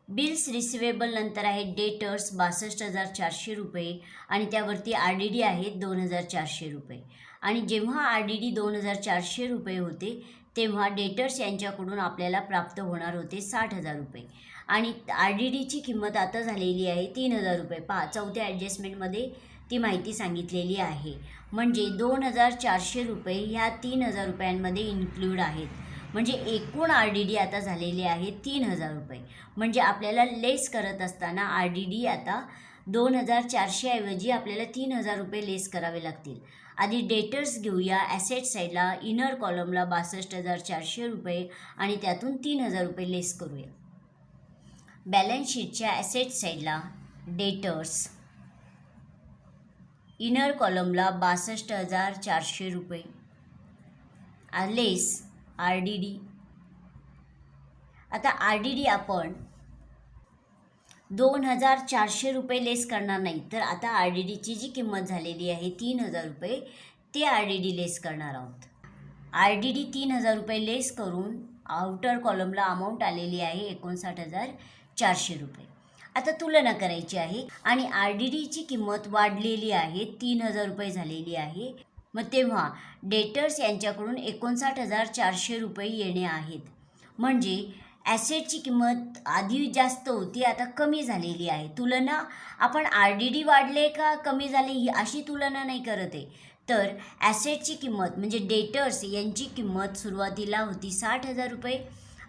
बिल्स रिसिवेबल नंतर आहे डेटर्स 62,400 रुपये आणि त्यावरती RDD आहेत 2,400 रुपये. आणि जेव्हा RDD 2,400 रुपये होते तेव्हा डेटर्स यांच्याकडून आपल्याला प्राप्त होणार होते 60,000 रुपये आणि RDDची किंमत आता झालेली आहे 3,000 रुपये. पहा, चौथ्या ॲडजस्टमेंटमध्ये ती माहिती सांगितलेली आहे. म्हणजे 2,400 रुपये ह्या 3,000 रुपयांमध्ये इन्क्लूड आहेत. म्हणजे एकूण RDD आता झालेली आहे 3,000 रुपये. म्हणजे आपल्याला लेस करत असताना RDD आता 2,400 ऐवजी आपल्याला 3,000 रुपये लेस करावे लागतील. आधी डेटर्स घेऊया. ॲसेट साईडला इनर कॉलमला 62,400 रुपये आणि त्यातून 3,000 रुपये लेस करूया. बॅलन्स शीटच्या ॲसेट साईडला डेटर्स इनर कॉलमला 62,400 रुपये लेस RDD. आता RDD आपण 2,400 रुपये लेस करणार नाही, तर आता RDDची जी किंमत झालेली आहे 3,000 रुपये ते RDD लेस करणार आहोत. RDD 3,000 रुपये लेस करून आउटर कॉलमला अमाऊंट आलेली आहे 59,400 रुपये. आता तुलना करायची आहे आणि RDDची किंमत वाढलेली आहे 3,000 रुपये झालेली आहे. मग तेव्हा डेटर्स यांच्याकडून 59,400 रुपये येणे आहेत. म्हणजे ॲसेटची किंमत आधी जास्त होती, आता कमी झालेली आहे. तुलना आपण RDD वाढले का कमी झाले ही अशी तुलना नाही करत आहे, तर ॲसेटची किंमत म्हणजे डेटर्स यांची किंमत सुरुवातीला होती 60,000 रुपये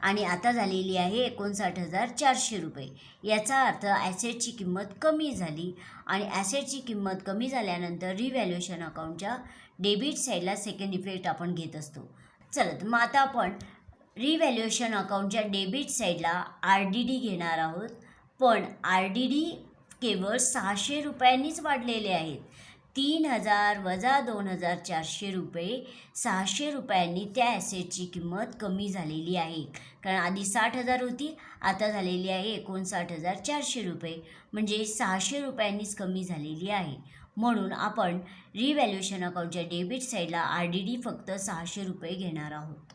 आणि आता झालेली आहे 59,400 रुपये. याचा अर्थ ॲसेटची किंमत कमी झाली आणि ॲसेटची किंमत कमी झाल्यानंतर रिव्हॅल्युएशन अकाउंटच्या डेबिट साईडला सेकंड इफेक्ट आपण घेत असतो. चला तर मग आता आपण रिव्हॅल्युएशन अकाउंटच्या डेबिट साईडला RDD घेणार आहोत. पण RDD केवळ 600 रुपयांनीच वाढलेले आहेत. 3,000 वजा 2,400 रुपये 600 रुपयांनी त्या ॲसेटची किंमत कमी झालेली आहे. कारण आधी 60,000 होती, आता झालेली आहे 59,400 रुपये. म्हणजे 600 रुपयांनीच कमी झालेली आहे. म्हणून आपण रिव्हॅल्युएशन अकाउंटच्या डेबिट साईडला RDD फक्त 600 रुपये घेणार आहोत.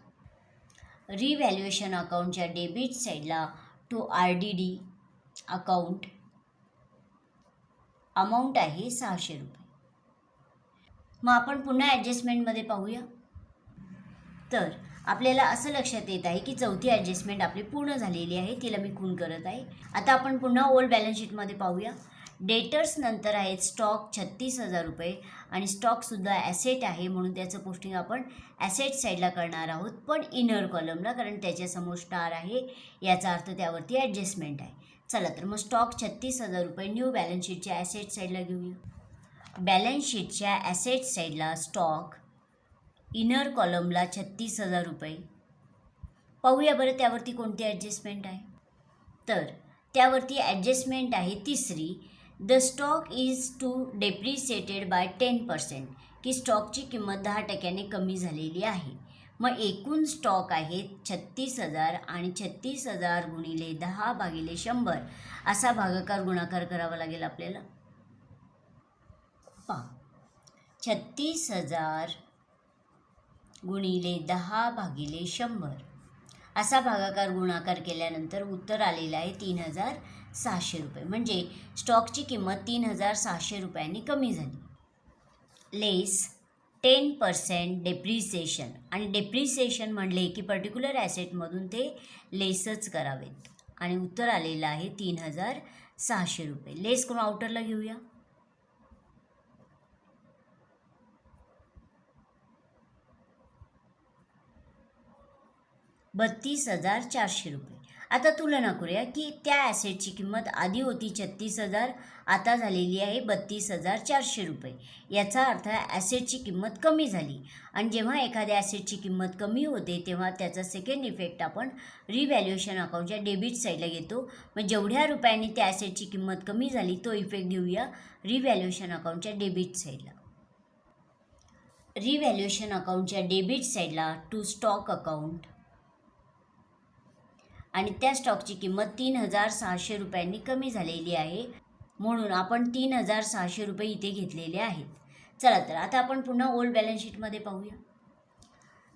रिव्हॅल्युएशन अकाउंटच्या डेबिट साईडला टू RDD अकाउंट अमाऊंट आहे 600 रुपये. मग आपण पुन्हा ॲडजस्टमेंटमध्ये पाहूया. तर आपल्याला असं लक्षात येत आहे की चौथी ॲडजस्टमेंट आपली पूर्ण झालेली आहे, तिला मी खून करत आहे. आता आपण पुन्हा ओल्ड बॅलन्स शीटमध्ये पाहूया. डेटर्स नंतर आहेत स्टॉक 36,000 रुपये आणि स्टॉकसुद्धा ॲसेट आहे म्हणून त्याचं पोस्टिंग आपण ॲसेट साईडला करणार आहोत, पण इनर कॉलमला, कारण त्याच्यासमोर स्टार आहे, याचा अर्थ त्यावरती ॲडजस्टमेंट आहे. चला तर मग स्टॉक 36,000 रुपये न्यू बॅलन्स शीटच्या ॲसेट साईडला घेऊया. बॅलन्स शीटच्या ॲसेट साईडला स्टॉक इनर कॉलमला 36,000 रुपये. पाहूया बरं त्यावरती कोणती ॲडजस्टमेंट आहे. तर त्यावरती ॲडजस्टमेंट आहे तिसरी, the stock is to depreciated by 10%, की स्टॉकची किंमत 10% कमी झालेली आहे. मग एकूण स्टॉक आहे 36,000 आणि 36,000 गुणिले 10/100 असा भागाकार गुणाकार करावा लागेल आपल्याला. 36,000 गुणिले 10/100 असा भागाकार गुणाकार केल्यानंतर उत्तर आलेलं आहे 3,600 रुपये. म्हणजे स्टॉकची किंमत 3,600 रुपयांनी कमी झाली. लेस 10% डेप्रिसिएशन, आणि डेप्रिसिएशन म्हणले की पर्टिक्युलर ॲसेटमधून ते लेसच करावेत आणि उत्तर आलेलं आहे 3,600 रुपये. लेस करून आउटरला घेऊया. 32,400 रुपये. आता तुलना करूया की त्या ॲसेटची किंमत आधी होती 36,000, आता झालेली आहे 32,400 रुपये. याचा अर्थ ॲसेटची किंमत कमी झाली आणि जेव्हा एखाद्या ॲसेटची किंमत कमी होते तेव्हा त्याचा सेकंड इफेक्ट आपण रिव्हॅल्युएशन अकाउंटच्या डेबिट साईडला घेतो. मग जेवढ्या रुपयांनी त्या ॲसेटची किंमत कमी झाली तो इफेक्ट घेऊया रिव्हॅल्युएशन अकाउंटच्या डेबिट साईडला. रिव्हॅल्युएशन अकाउंटच्या डेबिट साईडला टू स्टॉक अकाउंट आणि त्या स्टॉकची किंमत 3,600 रुपयांनी कमी झालेली आहे म्हणून आपण 3,600 रुपये इथे घेतलेले आहेत. चला तर आता आपण पुन्हा ओल्ड बॅलन्स शीटमध्ये पाहूया.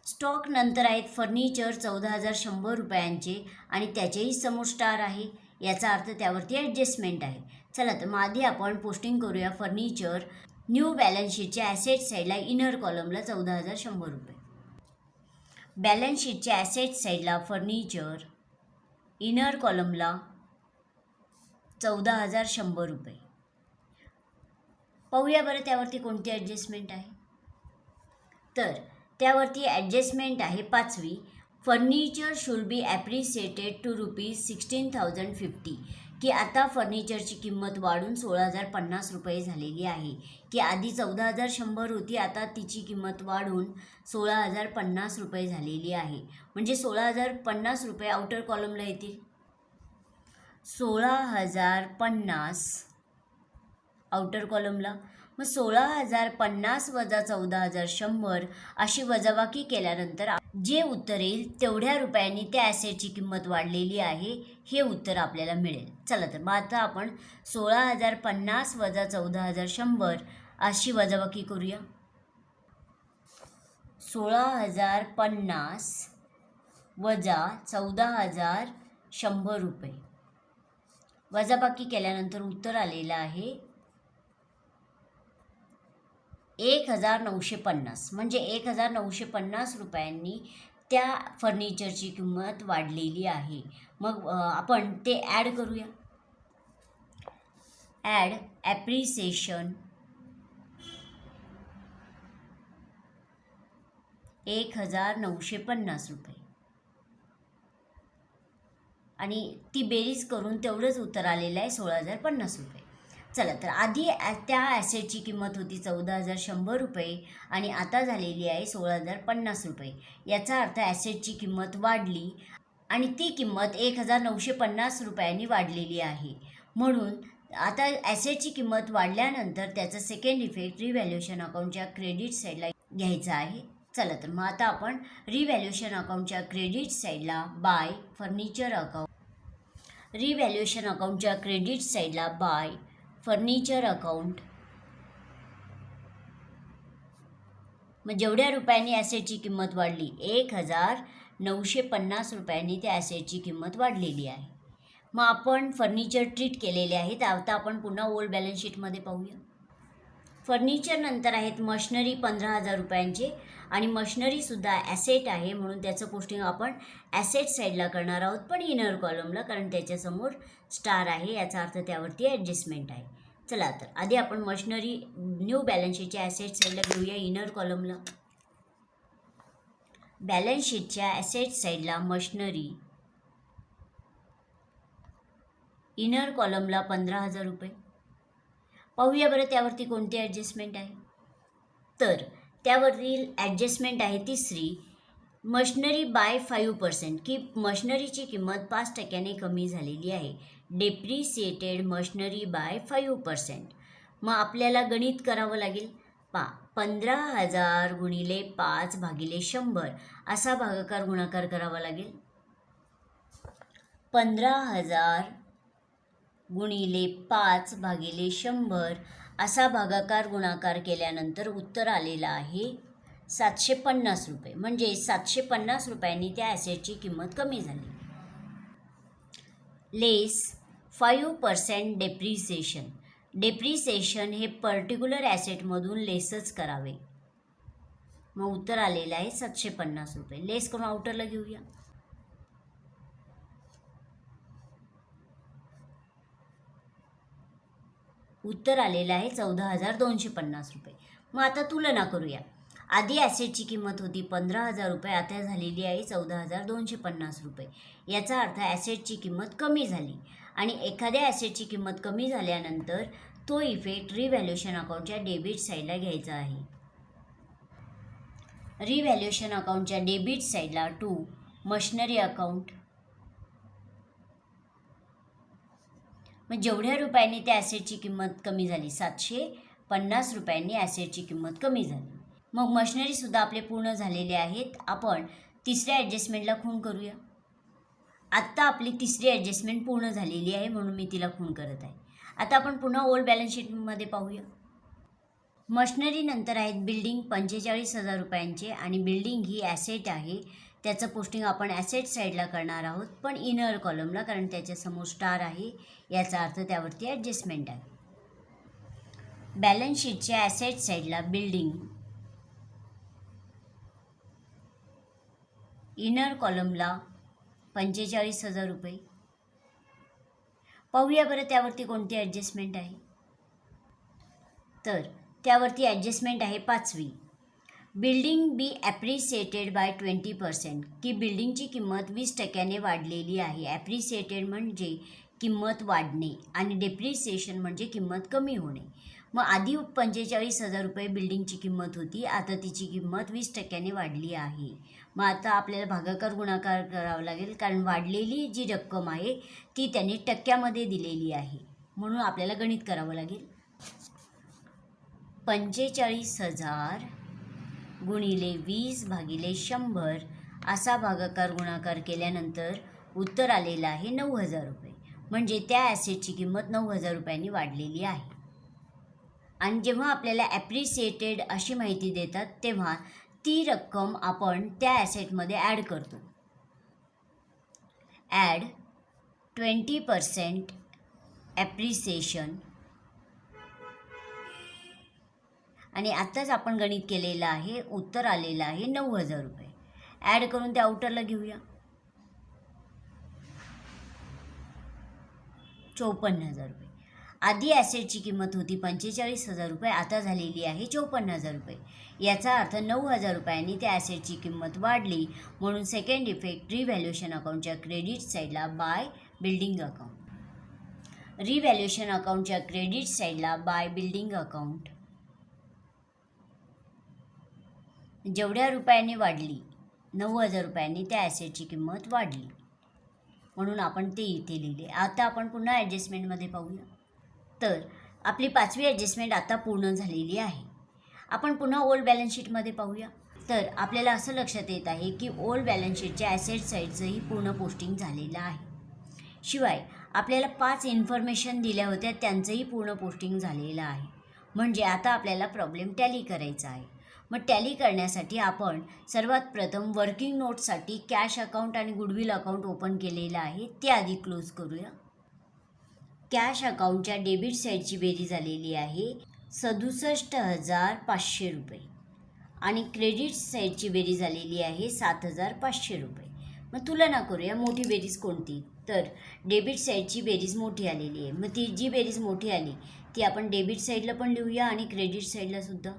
स्टॉक नंतर आहेत फर्निचर 14,100 रुपयांचे आणि त्याचेही समोर स्टार आहे, याचा अर्थ त्यावरती ॲडजस्टमेंट आहे. चला तर मग आधी आपण पोस्टिंग करूया फर्निचर. न्यू बॅलन्स शीटच्या ॲसेट साईडला इनर कॉलमला 14,100 रुपये. बॅलन्स शीटच्या ॲसेट साईडला फर्निचर इनर कॉलमला 14,100 रुपये. पाहूया बरं त्यावरती कोणती ॲडजस्टमेंट आहे. तर त्यावरती ॲडजस्टमेंट आहे 5वी. Furniture should be appreciated to ₹16,050 की आता फर्निचरची किंमत वाढून 16,050 रुपये झालेली आहे. की आधी 14,100 होती, आता तिची किंमत वाढून 16,050 रुपये झालेली आहे. म्हणजे 16,050 रुपये आउटर कॉलमला येतील. 16,050 आउटर कॉलमला. मग 16,050 वजा 14,100 अशी वजाबाकी केल्यानंतर जे उत्तर येईल तेवढ्या रुपयांनी त्या ॲसेटची किंमत वाढलेली आहे, हे उत्तर आपल्याला मिळेल. चला तर मग आता आपण 16,050 वजा 14,100 अशी वजाबाकी करूया. 16,050 वजा 14,100 रुपये वजाबाकी केल्यानंतर उत्तर आलेलं आहे 1,950. म्हणजे 1,950 रुपयांनी त्या फर्निचरची किंमत वाढलेली आहे. मग आपण ते ॲड करूया. ॲड ॲप्रिसिएशन 1,950 रुपये आणि ती बेरीज करून तेवढंच उत्तर आलेलं आहे 16,050 रुपये. चला तर आधी त्या ॲसेटची किंमत होती 14,100 रुपये आणि आता झालेली आहे 16,050 रुपये. याचा अर्थ ॲसेटची किंमत वाढली आणि ती किंमत 1,950 रुपयांनी वाढलेली आहे. म्हणून आता ॲसेटची किंमत वाढल्यानंतर त्याचा सेकंड इफेक्ट रिव्हॅल्युएशन अकाउंटच्या क्रेडिट साईडला घ्यायचा आहे. चला तर मग आता आपण रिव्हॅल्युएशन अकाउंटच्या क्रेडिट साईडला बाय फर्निचर अकाउंट. रिव्हॅल्युएशन अकाउंटच्या क्रेडिट साईडला बाय फर्निचर अकाउंट. मग जेवढ्या रुपयांनी ॲसेटची किंमत वाढली 1,950 रुपयांनी त्या ॲसेटची किंमत वाढलेली आहे. मग आपण फर्निचर ट्रीट केलेले आहेत. आता आपण पुन्हा ओल्ड बॅलन्स शीटमध्ये पाहूया. फर्निचर नंतर आहेत मशनरी 15,000 रुपयांचे आणि मशनरीसुद्धा ॲसेट आहे, म्हणून त्याचं पोस्टिंग आपण ॲसेट साईडला करणार आहोत, पण इनर कॉलमला, कारण त्याच्यासमोर स्टार आहे, याचा अर्थ त्यावरती ॲडजस्टमेंट आहे. चला तर आधी आपण मशनरी न्यू बॅलन्स शीटच्या ॲसेट साईडला घेऊया इनर कॉलमला. बॅलन्स शीटच्या ॲसेट साईडला मशनरी इनर कॉलमला 15,000 रुपये. पाहूया बरं त्यावरती कोणती ॲडजस्टमेंट आहे. तर त्यावरील ॲडजस्टमेंट आहे 3री. मशनरी बाय 5% की मशनरीची किंमत 5% कमी झालेली आहे. Depreciated machinery by 5%. मग आपल्याला गणित करावं लागेल. 15,000 गुणिले 5 भागिले 100 असा भागाकार गुणाकार करावा लागेल. 15,000 गुणिले 5 भागिले 100 असा भागाकार गुणाकार केल्यानंतर उत्तर आलेलं आहे 750 रुपये. म्हणजे 750 रुपयांनी त्या ॲसेटची किंमत कमी झाली. लेस 5% डेप्रिसिएशन. डेप्रिसिएशन हे पर्टिक्युलर ॲसेटमधून लेसच करावे. मग उत्तर आलेलं आहे 750 रुपये. लेस करून आउटरला घेऊया. उत्तर आलेलं आहे 14,250 रुपये. मग आता तुलना करूया. आधी ॲसेटची किंमत होती 15,000 रुपये, आता झालेली आहे 14,250 रुपये. याचा अर्थ ॲसेटची किंमत कमी झाली आणि एखाद्या ॲसेटची किंमत कमी झाल्यानंतर तो इफेक्ट रिव्हॅल्युएशन अकाउंटच्या डेबिट साईडला घ्यायचा आहे. रिव्हॅल्युएशन अकाउंटच्या डेबिट साईडला टू मशनरी अकाउंट. मग जेवढ्या रुपयांनी त्या ॲसेटची किंमत कमी झाली 750 रुपयांनी ॲसेटची किंमत कमी झाली. मग मशनरीसुद्धा आपले पूर्ण झालेले आहेत. आपण तिसऱ्या ॲडजस्टमेंटला खूण करूया. आत्ता आपली तिसरी ॲडजस्टमेंट पूर्ण झालेली आहे, म्हणून मी तिला खूण करत आहे. आता आपण पुन्हा ओल्ड बॅलन्स शीटमध्ये पाहूया. मशनरी नंतर आहेत बिल्डिंग 45,000 रुपयांचे, आणि बिल्डिंग ही ॲसेट आहे. त्याचं पोस्टिंग आपण ॲसेट साईडला करणार आहोत, पण इनर कॉलमला, कारण त्याच्यासमोर स्टार आहे, याचा अर्थ त्यावरती ॲडजस्टमेंट आहे. बॅलन्स शीटच्या ॲसेट साईडला बिल्डिंग, इनर कॉलमला 45,000 रुपये. पाहूया बरं त्यावरती कोणती ॲडजस्टमेंट आहे. तर त्यावरती ॲडजस्टमेंट आहे 5वी. बिल्डिंग बी ॲप्रिसिएटेड बाय 20%, की बिल्डिंगची किंमत 20% वाढलेली आहे. ॲप्रिसिएटेड म्हणजे किंमत वाढणे आणि डेप्रिसिएशन म्हणजे किंमत कमी होणे. मग आधी 45,000 रुपये बिल्डिंगची किंमत होती, आता तिची किंमत 20% वाढली आहे. मग आता आपल्याला भागाकार गुणाकार करावा लागेल, कारण वाढलेली जी रक्कम आहे ती त्यांनी टक्क्यामध्ये दिलेली आहे, म्हणून आपल्याला गणित करावं लागेल. 45,000 गुणिले 20 भागिले 100 असा भागाकार गुणाकार केल्यानंतर उत्तर आलेलं आहे 9,000 रुपये. म्हणजे त्या ॲसेटची किंमत 9,000 रुपयांनी वाढलेली आहे. आणि जेव्हा आपल्याला ॲप्रिसिएटेड अशी माहिती देतात तेव्हा ती रक्कम आपण त्या ॲसेटमध्ये ॲड करतो. ॲड 20% ॲप्रिसिएशन, आणि आत्ताच आपण गणित केलेलं आहे, उत्तर आलेलं आहे 9,000 रुपये. ॲड करून त्या आउटरला घेऊया, 54,000 रुपये. आधी ॲसेटची किंमत होती 45,000 रुपये, आता झालेली आहे 54,000 रुपये. याचा अर्थ 9,000 रुपयांनी त्या ॲसेटची किंमत वाढली, म्हणून सेकंड इफेक्ट रिव्हॅल्युएशन अकाउंटच्या क्रेडिट साईडला बाय बिल्डिंग अकाउंट. रिव्हॅल्युएशन अकाउंटच्या क्रेडिट साईडला बाय बिल्डिंग अकाउंट. जेवढ्या रुपयांनी वाढली, 9,000 रुपयांनी त्या ॲसेटची किंमत वाढली, म्हणून आपण ते इथे लिहिले. आता आपण पुन्हा ॲडजस्टमेंटमध्ये पाहूया. तर आपली 5वी ॲडजस्टमेंट आता पूर्ण झालेली आहे. आपण पुन्हा ओल्ड बॅलन्स शीटमध्ये पाहूया. तर आपल्याला असं लक्षात येत आहे की ओल्ड बॅलन्स शीटच्या ॲसेट साईडचंही पूर्ण पोस्टिंग झालेलं आहे. शिवाय आपल्याला 5 इन्फॉर्मेशन दिल्या होत्या, त्यांचंही पूर्ण पोस्टिंग झालेलं आहे. म्हणजे आता आपल्याला प्रॉब्लेम टॅली करायचा आहे. मग टॅली करण्यासाठी आपण सर्वात प्रथम वर्किंग नोटसाठी कॅश अकाउंट आणि गुडविल अकाउंट ओपन केलेलं आहे, ते आधी क्लोज करूया. कॅश अकाउंटच्या डेबिट साईडची बेरीज झालेली आहे 67,500 रुपये, आणि क्रेडिट साईडची बेरीज झालेली आहे 7,500 रुपये. मग तुलना करूया मोठी बेरीज कोणती. तर डेबिट साईडची बेरीज मोठी आलेली आहे. मग ती जी बेरीज मोठी आली ती आपण डेबिट साईडला पण लिहूया आणि क्रेडिट साईडला सुद्धा.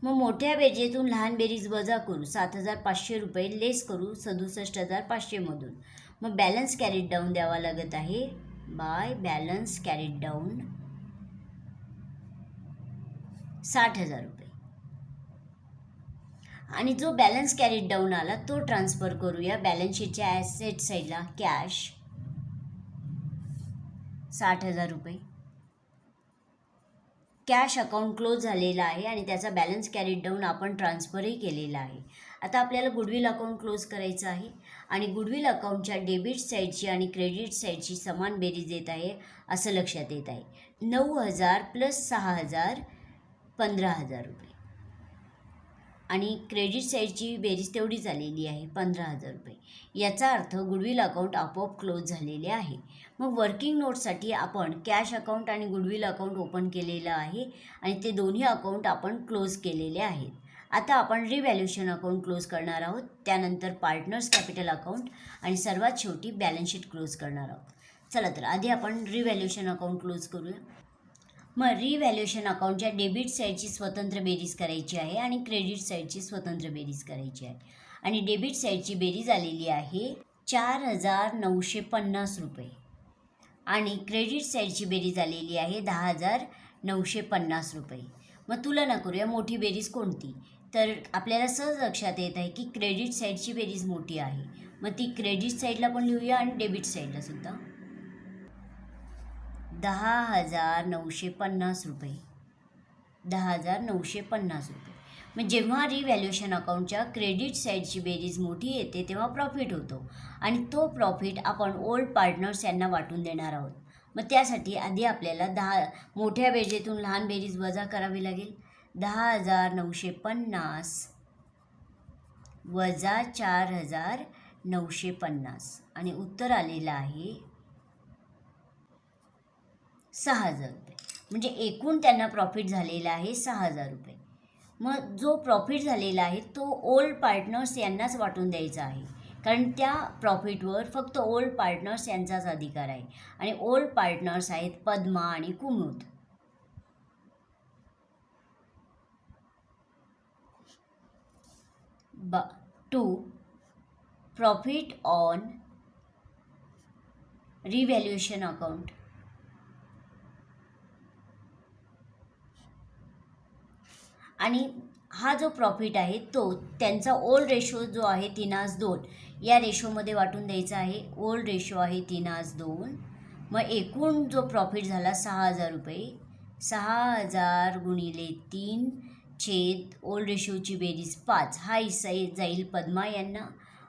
मग मोठ्या बेरीजतून लहान बेरीज वजा करू, 7,500 रुपये लेस करू 67,500मधून. मग बॅलन्स कॅरीड डाऊन द्यावा लागत आहे बाय बॅलन्स कॅरीड डाऊन 60,000 रुपये. आणि जो बॅलन्स कॅरीड डाऊन आला तो ट्रान्सफर करूया बॅलन्स शीटच्या ॲसेट साईडला. कॅश 60,000 रुपये. कॅश अकाउंट क्लोज झालेला आहे आणि त्याचा बॅलन्स कॅरीड डाऊन आपण ट्रान्सफरही केलेला आहे. आता आपल्याला गुडविल अकाउंट क्लोज करायचं आहे, आणि गुडविल अकाउंटच्या डेबिट साईडची आणि क्रेडिट साईडची समान बेरीज येत आहे असं लक्षात येत आहे. 9,000 प्लस 6,000 15,000 रुपये, आणि क्रेडिट साईडची बेरीज तेवढी झालेली आहे 15,000 रुपये. याचा अर्थ गुडविल अकाउंट आपोआप क्लोज झालेले आहे. मग वर्किंग नोटसाठी आपण कॅश अकाउंट आणि गुडविल अकाउंट ओपन केलेलं आहे, आणि ते दोन्ही अकाउंट आपण क्लोज केलेले आहेत. आता आपण रिव्हॅल्युएशन अकाउंट क्लोज करणार आहोत, त्यानंतर पार्टनर्स कॅपिटल अकाउंट, आणि सर्वात शेवटी बॅलन्स शीट क्लोज करणार आहोत. चला तर आधी आपण रिव्हॅल्युएशन अकाउंट क्लोज करूया. मग रिव्हॅल्युएशन अकाउंटच्या डेबिट साईडची स्वतंत्र बेरीज करायची आहे आणि क्रेडिट साईडची स्वतंत्र बेरीज करायची आहे. आणि डेबिट साईडची बेरीज आलेली आहे 4,950 रुपये, आणि क्रेडिट साईडची बेरीज आलेली आहे 10,950 रुपये. मग तुलना करूया मोठी बेरीज कोणती. तर आपल्याला सहज लक्षात येत आहे की क्रेडिट साईडची बेरीज मोठी आहे. मग ती क्रेडिट साईडला पण लिहूया आणि डेबिट साईडला सुद्धा. 10,950 रुपये. 10,950 रुपये. मग जेव्हा रिव्हॅल्युएशन अकाउंटच्या क्रेडिट साईडची बेरीज मोठी येते तेव्हा प्रॉफिट होतो, आणि तो प्रॉफिट आपण ओल्ड पार्टनर्स यांना वाटून देणार आहोत. मग त्यासाठी आधी आपल्याला 10 मोठ्या बेरजेतून लहान बेरीज वजा करावी लागेल. 10,950 वजा 4,950 आणि उत्तर आलेलं आहे 6,000 रुपये. म्हणजे एकूण त्यांना प्रॉफिट झालेला आहे 6,000 रुपये. मग जो प्रॉफिट झालेला आहे तो ओल्ड पार्टनर्स यांनाच वाटून द्यायचा आहे, कारण त्या प्रॉफिटवर फक्त ओल्ड पार्टनर्स यांचाच अधिकार आहे आणि ओल्ड पार्टनर्स आहेत पद्मा आणि Kumud. To profit on revaluation account. आणि हा जो प्रॉफिट आहे तो त्यांचा ओल्ड रेशो जो आहे 3:2 या रेशोमध्ये वाटून द्यायचा आहे. ओल्ड रेशो आहे 3:2. मग एकूण जो प्रॉफिट झाला 6,000 रुपये. 6,000 गुणिले 3 छेद ओल्ड रेशोची बेरीज 5 हा हिस्सा जाईल पद्मा यांना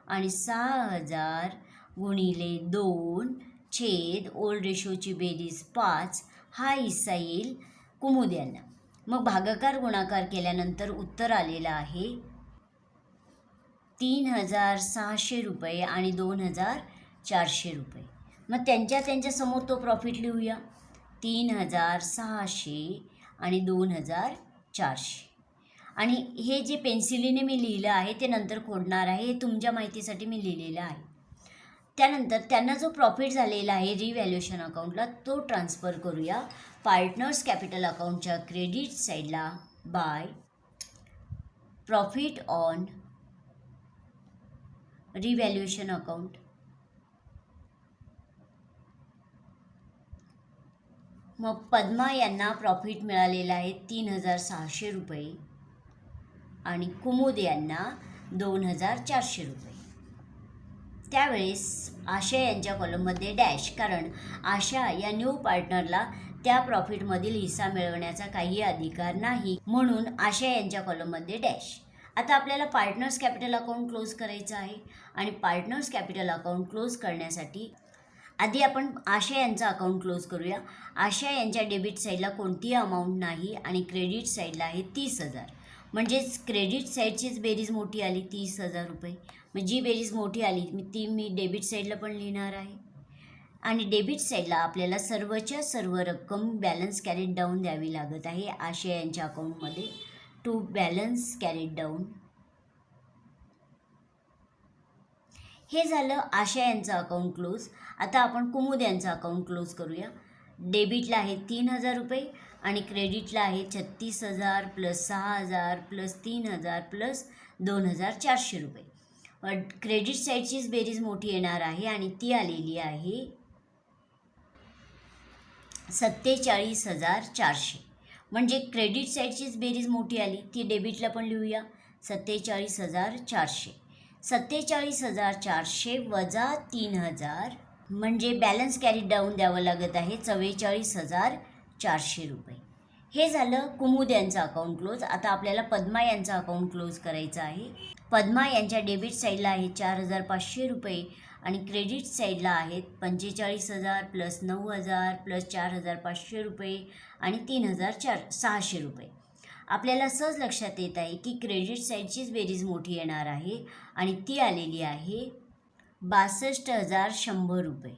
आणि 6,000 गुणिले 2 छेद ओल्ड रेशोची बेरीज 5 हा हिस्सा येईल कुमुद यांना. मग भागाकार गुणाकार केल्यानंतर उत्तर आलेलं आहे 3,600 रुपये आणि 2,400 रुपये. मग त्यांच्या समोर तो प्रॉफिट लिहूया. 3,600 आणि 2,400. आणि हे जे पेन्सिलीने मी लिहिलं आहे ते नंतर खोडणार आहे, हे तुमच्या माहितीसाठी मी लिहिलेलं आहे. त्यानंतर त्यांना जो प्रॉफिट झालेला आहे रिव्हॅल्युएशन अकाउंटला तो ट्रान्सफर करूया पार्टनर्स कॅपिटल अकाउंटच्या क्रेडिट साईडला by profit on revaluation account. मग पद्मा यांना प्रॉफिट मिळालेला आहे 3,600 रुपये आणि कुमुद यांना 2,400 रुपये. त्यावेळेस आशा यांच्या कॉलममध्ये डॅश, कारण आशा या न्यू पार्टनरला त्या प्रॉफिटमधील हिस्सा मिळवण्याचा काही अधिकार नाही, म्हणून आशा यांच्या कॉलममध्ये डॅश. आता आपल्याला पार्टनर्स कॅपिटल अकाउंट क्लोज करायचं आहे आणि पार्टनर्स कॅपिटल अकाउंट क्लोज करण्यासाठी आधी आपण आशा यांचं अकाउंट क्लोज करूया. आशा यांच्या डेबिट साईडला कोणतीही अमाऊंट नाही आणि क्रेडिट साईडला आहे 30,000. म्हणजेच क्रेडिट साईडचीच बेरीज मोठी आली 30,000 रुपये. मग जी बेरीज मोठी आली ती मी डेबिट साईडला पण लिहिणार आहे आणि डेबिट साईडला आपल्याला सर्वच्या सर्व रक्कम बॅलन्स कॅरीड डाऊन द्यावी लागत आहे आशा यांच्या अकाउंटमध्ये. To balance carried down. हे झालं आशा यांचं अकाउंट क्लोज. आता आपण कुमुद यांचं अकाउंट क्लोज करूया. डेबिटला आहे 3,000 रुपये आणि क्रेडिटला आहे 36,000 प्लस 6,000 प्लस 3,000 प्लस 2,400 रुपये. क्रेडिट साईडचीच बेरीज मोठी येणार आहे आणि ती आलेली आहे 47,400. म्हणजे क्रेडिट साईडचीच बेरीज मोठी आली, ती डेबिटला पण लिहूया 47,400. 47,400 वजा 3,000 म्हणजे बॅलन्स कॅरी डाऊन द्यावं लागत आहे 44,400 रुपये. हे झालं कुमुद यांचं अकाउंट क्लोज. आता आपल्याला पद्मा यांचं अकाउंट क्लोज करायचं आहे. पद्मा यांच्या डेबिट साईडला आहे 4,500 रुपये आणि क्रेडिट साईडला आहेत 45,000 प्लस 9,000 प्लस 4,500 रुपये आणि 3,600 रुपये. आपल्याला सहज लक्षात येत आहे की क्रेडिट साईडचीच बेरीज मोठी येणार आहे आणि ती आलेली आहे 62,100 रुपये.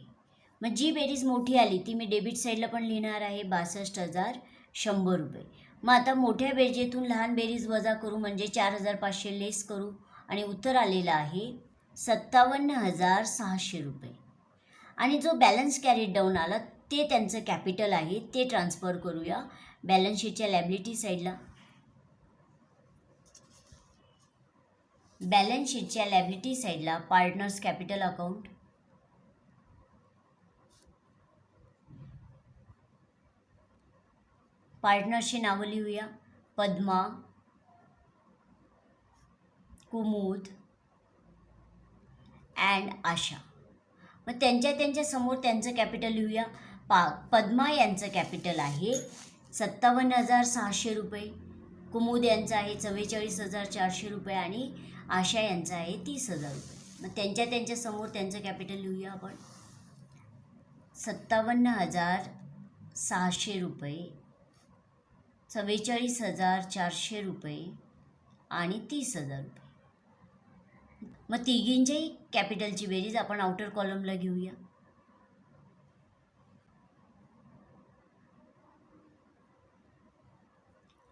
मग जी बेरीज मोठी आली ती मी डेबिट साईडला पण लिहिणार आहे 62,100 रुपये. मग आता मोठ्या बेरजेतून लहान बेरीज वजा करू म्हणजे 4,500 लेस करू आणि उत्तर आलेलं आहे 57,600 रुपये. आणि जो बॅलन्स कॅरीड डाऊन आला ते त्यांचं कॅपिटल आहे ते ट्रान्सफर करूया बॅलन्स शीटच्या लॅबिलिटी साईडला. बॅलन्स शीटच्या लॅबिलिटी साईडला पार्टनर्स कॅपिटल अकाउंट. पार्टनर्सची नावं लिहूया पद्मा, कुमुद अँड आशा. मग त्यांच्या समोर त्यांचं कॅपिटल लिहूया. पद्मा यांचं कॅपिटल आहे 57,600 रुपये, कुमुद यांचं आहे 44,400 रुपये आणि आशा यांचं आहे 30,000 रुपये. मग त्यांच्या समोर त्यांचं कॅपिटल लिहूया आपण 57,600 रुपये, 44,400 रुपये आणि 30,000 रुपये. मग तिघींच्याही कॅपिटलची बेरीज आपण आउटर कॉलमला घेऊया.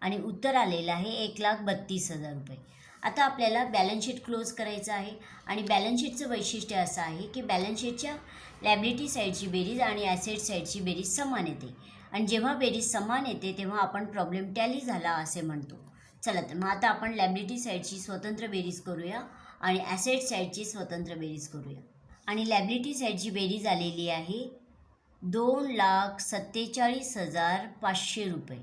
आणि उत्तर आलेलं आहे 1,32,000 रुपये. आता आपल्याला बॅलन्स शीट क्लोज करायचं आहे आणि बॅलन्स शीटचं वैशिष्ट्य असं आहे की बॅलन्स शीटच्या लॅबिलिटी साईडची बेरीज आणि ॲसेट साईडची बेरीज समान येते आणि जेव्हा बेरीज समान येते तेव्हा आपण प्रॉब्लेम टॅली झाला असे म्हणतो. चला तर मग आता आपण लॅबिलिटी साईडची स्वतंत्र बेरीज करूया आणि ॲसेट साईडची स्वतंत्र बेरीज करूया. आणि लॅबिलिटी साईडची बेरीज आलेली आहे 2,47,500 रुपये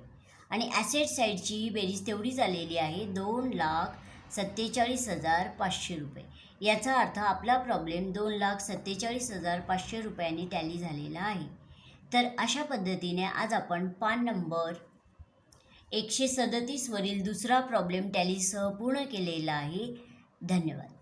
आणि ॲसेट साईडची ही बेरीज तेवढीच आलेली आहे 2,47,500 रुपये. याचा अर्थ आपला प्रॉब्लेम 2,47,500 रुपयांनी टॅली झालेला आहे. तर अशा पद्धतीने आज आपण पान नंबर 137 वरील दुसरा प्रॉब्लेम टॅलीसह पूर्ण केलेला आहे. धन्यवाद.